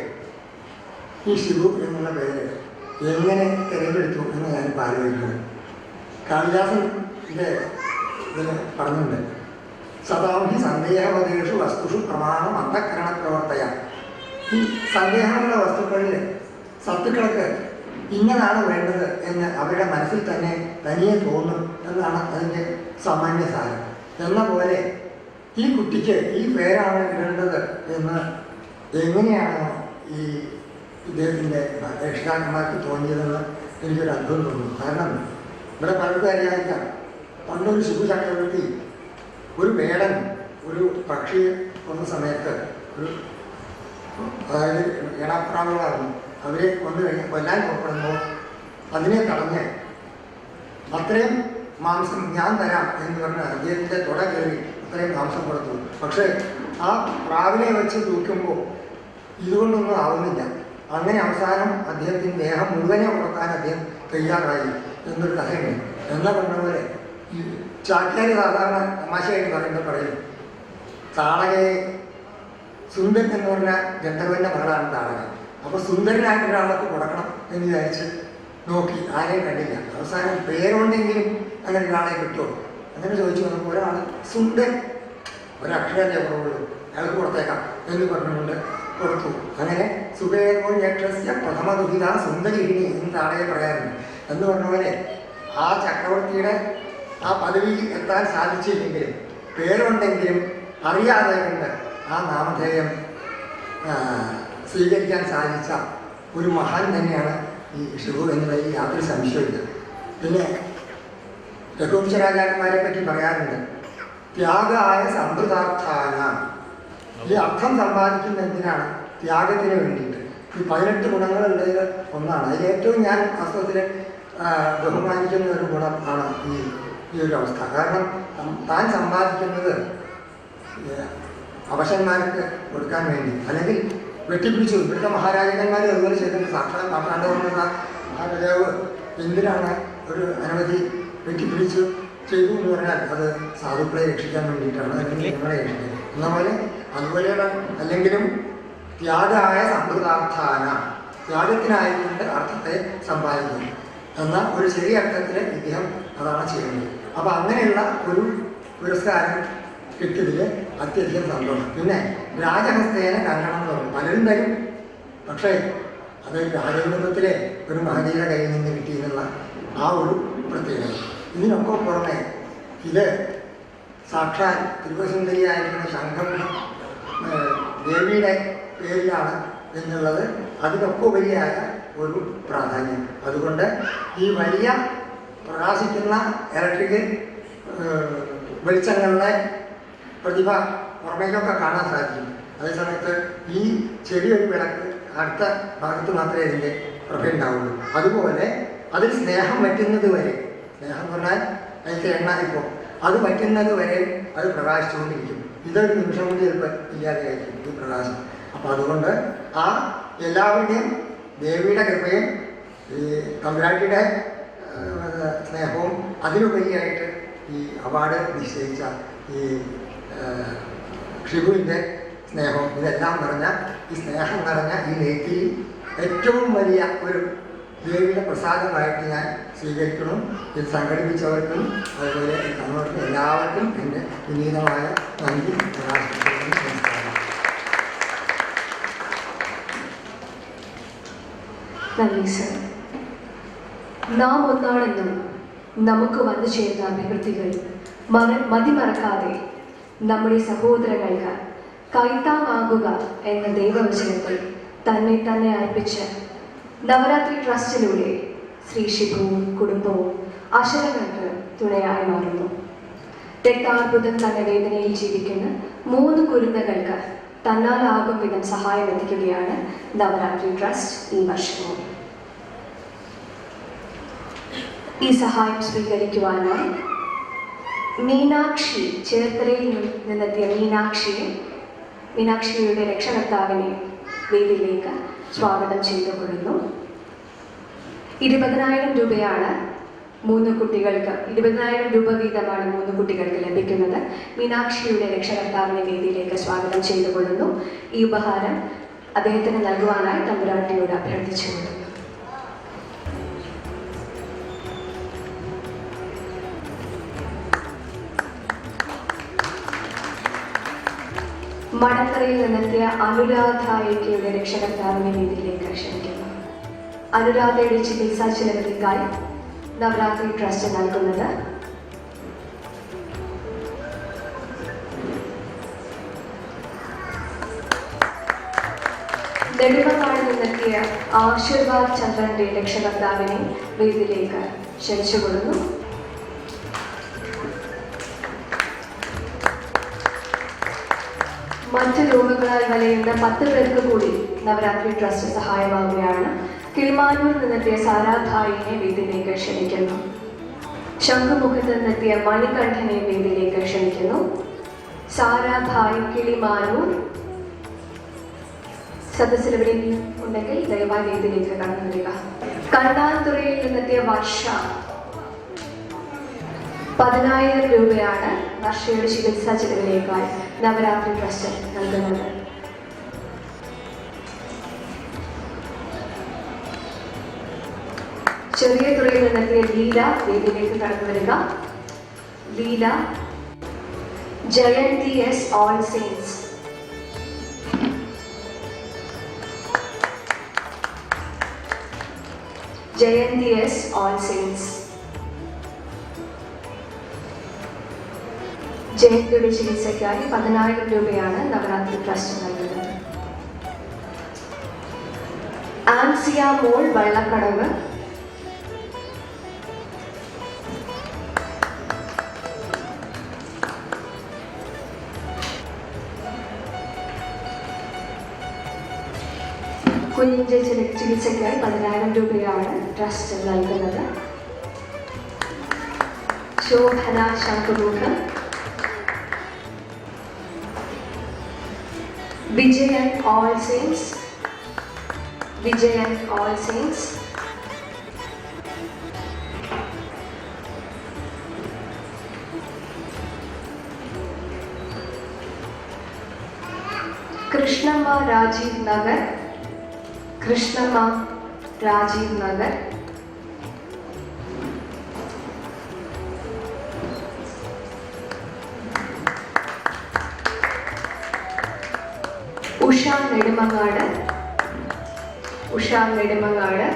ഈ ഷിബു എന്നുള്ള പേര് എങ്ങനെ തിരഞ്ഞെടുത്തു എന്ന് ഞാനിപ്പോൾ ആലോചിക്കുന്നു. കാളിദാസൻ്റെ ഇതിന് പറഞ്ഞിട്ടുണ്ട്, സദാഹി സന്ദേഹവതേഷു വസ്തുഷു പ്രമാണം അന്ധകരണ പ്രവർത്തയ. ഈ സന്ദേഹമുള്ള വസ്തുക്കളിൽ സത്തുക്കൾക്ക് ഇന്നതാണ് വേണ്ടത് എന്ന് അവരുടെ മനസ്സിൽ തന്നെ തനിയെ തോന്നും എന്നാണ് അതിൻ്റെ സാമാന്യ സാരം. എന്ന പോലെ ഈ കുട്ടിക്ക് ഈ പേരാണ് ഇടേണ്ടത് എന്ന് എങ്ങനെയാണ് ഈ ഇദ്ദേഹത്തിൻ്റെ രക്ഷിതാക്കന്മാർക്ക് തോന്നിയതെന്ന് എനിക്കൊരു അത്ഭുതം തോന്നുന്നു. കാരണം ഇവിടെ പലർക്കും അറിയാതിരിക്കാം, പണ്ടൊരു ശിവ ചക്രവർത്തി ഒരു വേടൻ ഒരു പക്ഷിയെ കൊന്ന സമയത്ത് അതായത് ഇണപ്രാവുകളായിരുന്നു, അവരെ കൊന്നു കഴിഞ്ഞ് കൊല്ലാൻ പുറപ്പെടുമ്പോൾ അതിനെ തടഞ്ഞ് അത്രയും മാംസം ഞാൻ തരാം എന്ന് പറഞ്ഞ് അദ്ദേഹത്തിൻ്റെ തുട കയറി അത്രയും മാംസം കൊടുത്തു. പക്ഷേ ആ പ്രാവിനെ വെച്ച് തൂക്കുമ്പോൾ ഇതുകൊണ്ടൊന്നും ആവുന്നില്ല. അങ്ങനെ അവസാനം അദ്ദേഹത്തിൻ്റെ ദേഹം മുഴുവനെ കൊടുക്കാൻ അദ്ദേഹം തയ്യാറായി എന്നൊരു കഥയുണ്ട്. എന്നാ പറഞ്ഞ പോലെ ഈ ചാക്യാരി സാധാരണ തമാശയായിട്ട് പറയുമ്പോൾ പറയും, താടകയെ സുന്ദരൻ എന്ന് പറഞ്ഞ ഗന്ധർവൻ്റെ മകളാണ് താടക. അപ്പോൾ സുന്ദരനായിട്ട് ഒരാൾക്ക് കൊടുക്കണം എന്ന് വിചാരിച്ച് നോക്കി, ആരെയും കണ്ടില്ല. അവസാനം പേരുണ്ടെങ്കിലും അങ്ങനെ ഒരാളെ കിട്ടുമോ അങ്ങനെ ചോദിച്ചു വന്നപ്പോൾ ഒരാൾ സുന്ദരൻ, ഒരക്ഷരല്ലേ കുറവുള്ളൂ, അയാൾക്ക് കൊടുത്തേക്കാം എന്ന് പറഞ്ഞുകൊണ്ട് കൊടുത്തു. അങ്ങനെ സുബേദോ യക്ഷസ്യ പ്രഥമ ദുഹിത സുന്ദരിഹിണി എന്ന് താടകയെ പറയാറുണ്ട്. എന്ന് പറഞ്ഞ പോലെ ആ ചക്രവർത്തിയുടെ ആ പദവി എത്താൻ സാധിച്ചില്ലെങ്കിലും പേരുണ്ടെങ്കിലും അറിയാതെ കൊണ്ട് ആ നാമധേയം സ്വീകരിക്കാൻ സാധിച്ച ഒരു മഹാൻ തന്നെയാണ് ഈ ഷിബു എന്നുള്ളത് യാതൊരു സംശയമില്ല. പിന്നെ രഘുവംശ രാജാക്കന്മാരെ പറ്റി പറയാറുണ്ട്, ത്യാഗായ സമ്പൃതാർത്ഥാന. ഈ അർത്ഥം സമ്പാദിക്കുന്ന എന്തിനാണ്? ത്യാഗത്തിന് വേണ്ടിയിട്ട്. ഈ 18 ഗുണങ്ങളുള്ളതിൽ ഒന്നാണ്. അതിലേറ്റവും ഞാൻ വാസ്തവത്തിൽ ബഹുമാനിക്കുന്ന ഒരു ഗുണം ആണ് ഈ ഒരു അവസ്ഥ. കാരണം താൻ സമ്പാദിക്കുന്നത് അവശന്മാർക്ക് കൊടുക്കാൻ വേണ്ടി, അല്ലെങ്കിൽ വെട്ടിപ്പിടിച്ചു. ഇവിടുത്തെ മഹാരാജാക്കന്മാർ അതുപോലെ ചെയ്തിട്ടുണ്ട്. സാക്ഷാൽ മാർത്താണ്ഡവർമ്മ മഹാരാജാവ് എന്തിനാണ് ഒരു അനവധി വെട്ടിപ്പിടിച്ച് ചെയ്തു എന്ന് പറഞ്ഞാൽ അത് സാധുക്കളെ രക്ഷിക്കാൻ വേണ്ടിയിട്ടാണ്, അല്ലെങ്കിൽ നിങ്ങളെ രക്ഷിക്കാൻ എന്ന പോലെ. അതുപോലെയുള്ള അല്ലെങ്കിലും ത്യാഗായ സമ്പൃതാർത്ഥാന, ത്യാഗത്തിനായിക്കൊണ്ട് അർത്ഥത്തെ സമ്പാദിക്കുന്നു എന്ന ഒരു ചെറിയ അർത്ഥത്തിൽ ഇദ്ദേഹം അതാണ് ചെയ്യുന്നത്. അപ്പോൾ അങ്ങനെയുള്ള ഒരു പുരസ്കാരം കിട്ടിയതിൽ അത്യധികം സന്തോഷം. പിന്നെ രാജഹസ്തേന കങ്കണം എന്ന് പറഞ്ഞു പലരും തരും, പക്ഷേ അത് രാജകുടുംബത്തിലെ ഒരു മഹതിയുടെ കയ്യിൽ നിന്ന് കിട്ടിയെന്നുള്ള ആ ഒരു പ്രത്യേകത. ഇതിനൊക്കെ പുറമെ ഇത് സാക്ഷാൽ തിരുവസുന്ദരിയായിരിക്കുന്ന ശംഖം ദേവിയുടെ പേരിലാണ് എന്നുള്ളത് അതിനൊക്കെ ഉപരിയായ ഒരു പ്രാധാന്യം. അതുകൊണ്ട് ഈ വലിയ പ്രകാശിക്കുന്ന ഇലക്ട്രിക്കൽ വെളിച്ചങ്ങളുടെ പ്രതിഭ പുറമേക്കൊക്കെ കാണാൻ സാധിക്കും. അതേസമയത്ത് ഈ ചെറിയൊരു വിളക്ക് അടുത്ത ഭാഗത്ത് മാത്രമേ ഇതിൻ്റെ പ്രഭ ഉണ്ടാവുള്ളൂ. അതുപോലെ അതിൽ സ്നേഹം വറ്റുന്നത് വരെ, സ്നേഹം പറഞ്ഞാൽ അതിൻ്റെ എണ്ണ ഇപ്പോൾ അത് വറ്റുന്നത് വരെ അത് പ്രകാശിച്ചുകൊണ്ടിരിക്കും. ഇതൊരു നിമിഷം കൊണ്ട് ചിലപ്പോൾ ഇല്ലാതെയായിരിക്കും ഈ പ്രകാശം. അപ്പോൾ അതുകൊണ്ട് ആ എല്ലാവരുടെയും ദേവിയുടെ കൃപയും ഈ തമ്പുരാട്ടിയുടെ സ്നേഹവും അതിലുപരിയായിട്ട് ഈ അവാർഡ് നിശ്ചയിച്ച ഈ ഷിബുവിൻ്റെ സ്നേഹവും ഇതെല്ലാം നിറഞ്ഞ ഈ സ്നേഹം നിറഞ്ഞ ഈ നെയ്ത്തിൽ ഏറ്റവും വലിയ ഒരു ദേവിയുടെ പ്രസാദമായിട്ട് ഞാൻ സ്വീകരിക്കണം. ഇത് സംഘടിപ്പിച്ചവർക്കും അതുപോലെ തന്നവർക്കും എല്ലാവർക്കും എൻ്റെ വിനീതമായ നന്ദി പ്രകാശിപ്പിക്കുന്നു. നമസ്കാരം. നന്ദി സർ. നാം ഒന്നാണെന്നും നമുക്ക് വന്നു ചേർന്ന അഭിവൃദ്ധികൾ മതിമറക്കാതെ നമ്മുടെ സഹോദരങ്ങൾക്ക് കൈത്താങ്ങാകുക എന്ന ദൈവവചനത്തിൽ തന്നെ തന്നെ അർപ്പിച്ച് നവരാത്രി ട്രസ്റ്റിലൂടെ ശ്രീ ഷിബുവും കുടുംബവും അക്ഷരങ്ങൾക്ക് തുണയായി മാറുന്നു. രക്താർബുദം തലവേദനയിൽ ജീവിക്കുന്ന 3 കുരുന്നുകൾക്ക് തന്നാലാകും വിധം സഹായം എത്തിക്കുകയാണ് നവരാത്രി ട്രസ്റ്റ് ഈ വർഷവും. ഈ സഹായം സ്വീകരിക്കുവാനായി മീനാക്ഷി, ചേർത്തലയിൽ നിന്നെത്തിയ മീനാക്ഷിയുടെ രക്ഷകർത്താവിനെ വേദിയിലേക്ക് സ്വാഗതം ചെയ്തുകൊള്ളുന്നു. 20,000 രൂപയാണ് 3 കുട്ടികൾക്ക്, 20,000 രൂപ വീതമാണ് 3 കുട്ടികൾക്ക് ലഭിക്കുന്നത്. മീനാക്ഷിയുടെ രക്ഷകർത്താവിനെ വേദിയിലേക്ക് സ്വാഗതം ചെയ്തുകൊള്ളുന്നു. ഈ ഉപഹാരം അദ്ദേഹത്തിന് നൽകുവാനായി തമ്പുരാട്ടിയോട് അഭ്യർത്ഥിച്ചുകൊള്ളുന്നു. മടത്തറയിൽ നിന്നെത്തിയ അനുരാധയുടെ രക്ഷകർത്താവിനെ വേദിയിലേക്ക് ക്ഷണിക്കുന്നു. അനുരാധയുടെ ചികിത്സാ ചെലവിലേക്കായി നവരാത്രി ട്രസ്റ്റ് നൽകുന്നത് നെടുമങ്ങാട് നിന്നെത്തിയ ആശീർവാദ് ചന്ദ്രന്റെ രക്ഷകർത്താവിനെ വേദിയിലേക്ക് ക്ഷണിച്ചുകൊള്ളുന്നു. മറ്റ് രോഗങ്ങളാൽ വലയുന്ന 10 പേർക്ക് കൂടി നവരാത്രി ട്രസ്റ്റ് സഹായമാവുകയാണ്. കിളിമാനൂർ നിന്നെത്തിയ സാരാഭായിനെ വേദിയിലേക്ക് ക്ഷണിക്കുന്നു. ശംഖുമുഖത്ത് നിന്നെത്തിയ മണികണ്ഠനെ വേദിയിലേക്ക് ക്ഷണിക്കുന്നു. സാരാഭായ്, കിളിമാനൂർ സദസ്സിലെവിടെ ഉണ്ടെങ്കിൽ ദയവായി വേദിയിലേക്ക് കടന്നു വരിക. കണ്ണാതുറയിൽ നിന്നെത്തിയ വർഷ 10,000 രൂപയാണ് വർഷയുടെ ചികിത്സാ ചെലവിലേക്കായി നവരാത്രി ട്രസ്റ്റ് നൽകുന്നത്. ചെറിയ തുറയിൽ നിന്നെത്തിയ ലീല വേദിയിലേക്ക് കടന്നു വരിക. Leela. Jayanthi S, All Saints. Jayanthi S, All Saints. ജയന്തിയുടെ ചികിത്സയ്ക്കായി 10,000 രൂപയാണ് നവരാത്രി ട്രസ്റ്റ് നൽകുന്നത്. ആൻസിയ മോൾ, വള്ളക്കടവ്. കുഞ്ഞിന്റെ ചികിത്സയ്ക്കായി 10,000 രൂപയാണ് ട്രസ്റ്റ് നൽകുന്നത്. ശോഭന, ശംഖുമുഖം. Vijayan, All Saints. Vijayan, All Saints. Krishnamma, Rajiv Nagar. Krishnamma, Rajiv Nagar. Usha, Nedumangad. Usha, Nedumangad.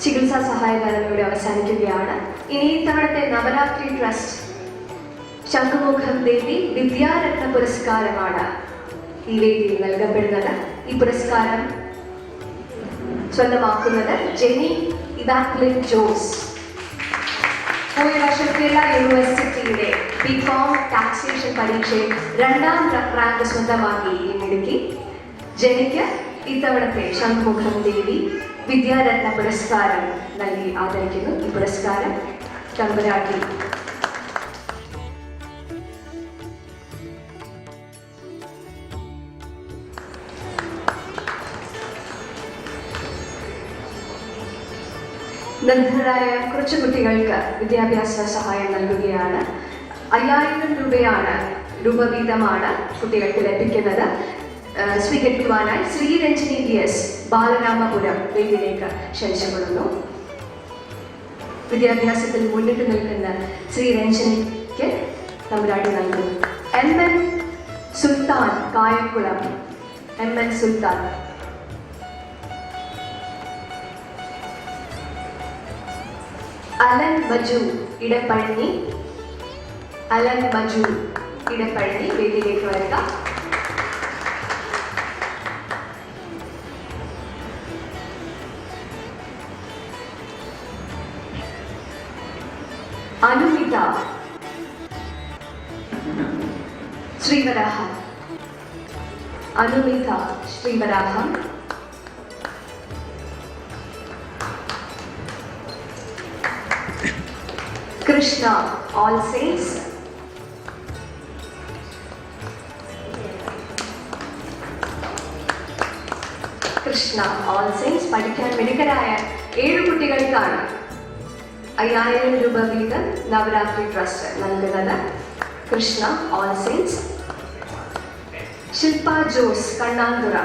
ചികിത്സാ സഹായധനം ഇവിടെ അവസാനിക്കുകയാണ്. ഇനി ഇത്തവണത്തെ നവരാത്രി ട്രസ്റ്റ് ശംഖുമുഖം ദേവി വിദ്യാരത്ന പുരസ്കാരമാണ് ഈ വേദിയിൽ നൽകപ്പെടുന്നത്. ഈ പുരസ്കാരം സ്വന്തമാക്കുന്നത് ജെനി ഇവാക്കുലേറ്റ് ജോസ്. പോയ വർഷം കേരള യൂണിവേഴ്സിറ്റിയുടെ ബികോം ടാക്സേഷൻ പരീക്ഷയിൽ 2ാം റാങ്ക് സ്വന്തമാക്കി ഈ മിടുക്കി ജെനിക്ക് ഇത്തവണത്തെ ശംഖുമുഖം ദേവി വിദ്യാരത്ന പുരസ്കാരം നൽകി ആദരിക്കുന്നു. ഈ പുരസ്കാരം തമ്പുരാട്ടി നിർധനരായ കുറച്ച് കുട്ടികൾക്ക് വിദ്യാഭ്യാസ സഹായം നൽകുകയാണ്. 5,000 രൂപ വീതമാണ് കുട്ടികൾക്ക് ലഭിക്കുന്നത്. സ്വീകരിക്കുവാനായി ശ്രീരഞ്ജിനി DS, ബാലരാമപുരം വേദിയിലേക്ക് ക്ഷണിച്ചുകൊള്ളുന്നു. വിദ്യാഭ്യാസത്തിൽ മുന്നിട്ട് നിൽക്കുന്ന ശ്രീരഞ്ജിനിക്ക് തമ്പുരാട്ടി നൽകുന്നു. MN Sultan, Kayamkulam. MN Sultan. Alan Maju, Edappazhanji. Alan Maju, Edappazhanji വേദിയിലേക്ക് വരിക. Anumitha, Sreevaraham, Anumitha Sreevaraham, Krishna All Saints, Krishna All Saints പഠിക്കാൻ മിടുക്കരായ 7 കുട്ടികൾക്കാണ് 5000 രൂപ വീതം നവരാത്രി ട്രസ്റ്റ് നൽകുന്നത്. Krishna All Saints. Shilpa Jose Kannanthura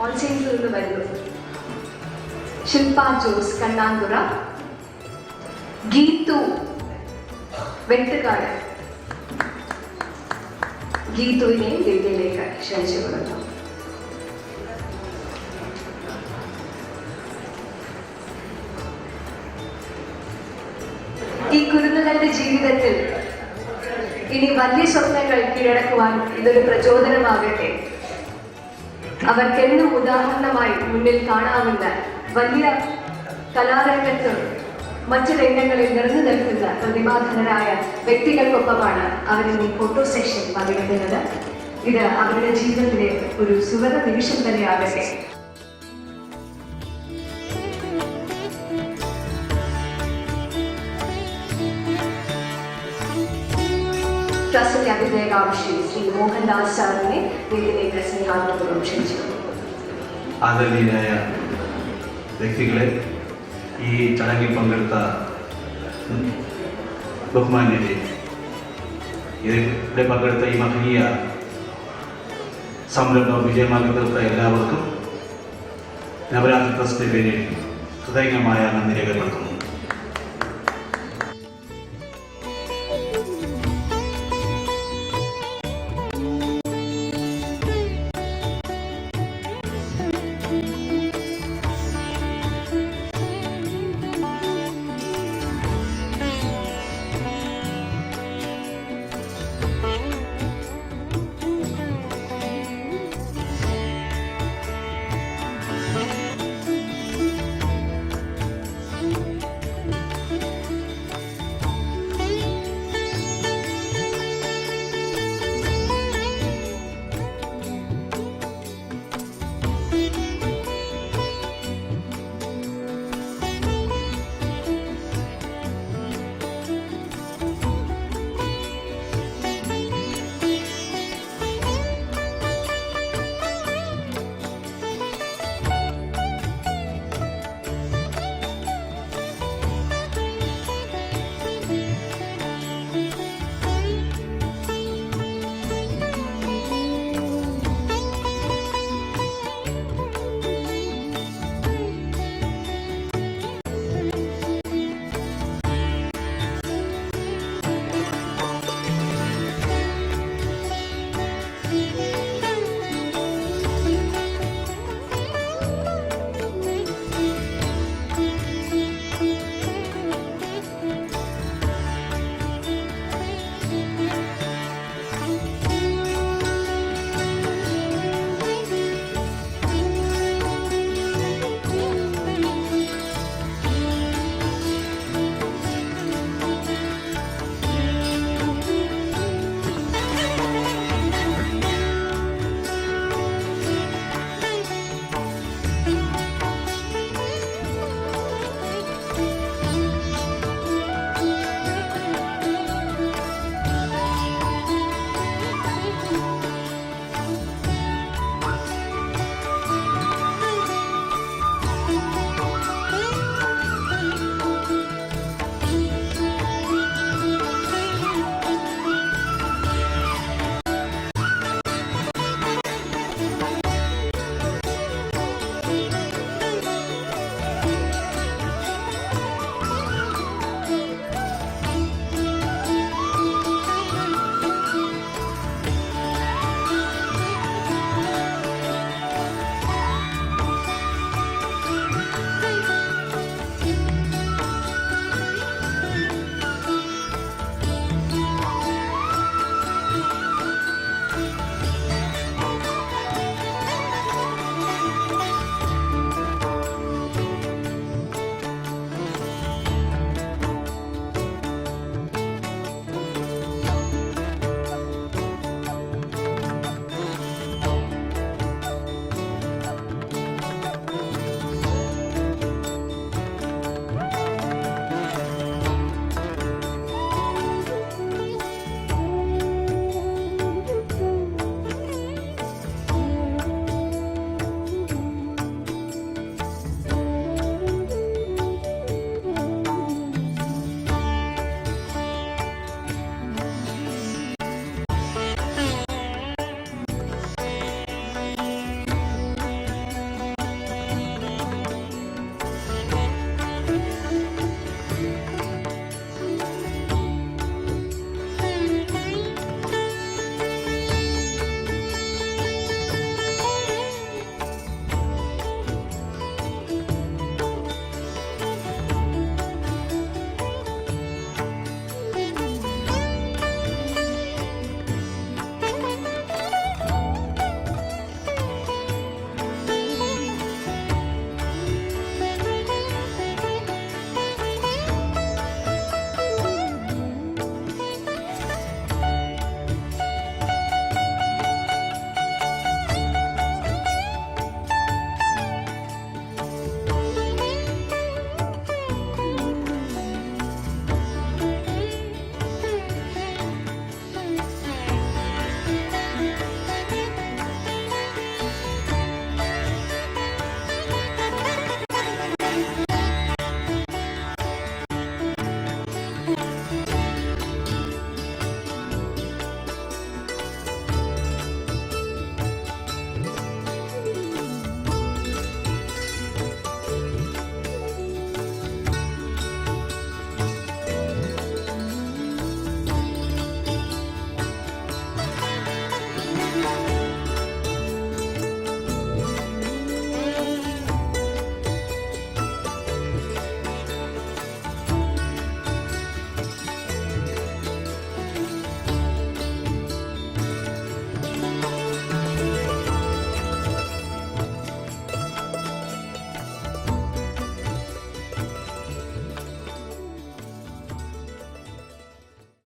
All സെയിൻസിൽ നിന്ന് വരുന്നു. ശില്പ ജോസ് കണ്ണാന്തുറ. ഗീതു വെട്ടുകാട്. ഗീതുവിനെ വേദിയിലേക്ക് ക്ഷണിച്ചു കൊടുത്തു. ഈ കുരുന്നുകളുടെ ജീവിതത്തിൽ ഇനി വലിയ സ്വപ്നങ്ങൾ കീഴടക്കുവാൻ ഇതൊരു പ്രചോദനമാകട്ടെ. അവർക്കെന്നും ഉദാഹരണമായി മുന്നിൽ കാണാവുന്ന വലിയ കലാരംഗത്തും മറ്റു രംഗങ്ങളിൽ നിറഞ്ഞു നിൽക്കുന്ന പ്രതിഭാധനരായ വ്യക്തികൾക്കൊപ്പമാണ് അവരിന്ന് ഈ ഫോട്ടോ സെഷൻ പങ്കെടുക്കുന്നത്. ഇത് അവരുടെ ജീവിതത്തിലെ ഒരു സുവർണ നിമിഷം തന്നെയാകട്ടെ. ട്രസ്റ്റിന്റെ അഭിനേതാംശി ശ്രീ മോഹൻദാസ് സാറിനെ വേദിയിലേക്ക് സ്നേഹാദരപൂർവ്വം ക്ഷണിച്ചു. ആദരണീയരായ വ്യക്തികളെ, ഈ ചടങ്ങിൽ പങ്കെടുത്ത ബഹുമാന്യരെ, ഇവിടെ പങ്കെടുത്ത ഈ മഹനീയ സംരംഭം വിജയമാക്കി തീർത്ത എല്ലാവർക്കും നവരാത്രി ട്രസ്റ്റിന്റെ പേരിൽ ഹൃദയംഗമായ നന്ദി രേഖപ്പെടുത്തുന്നു.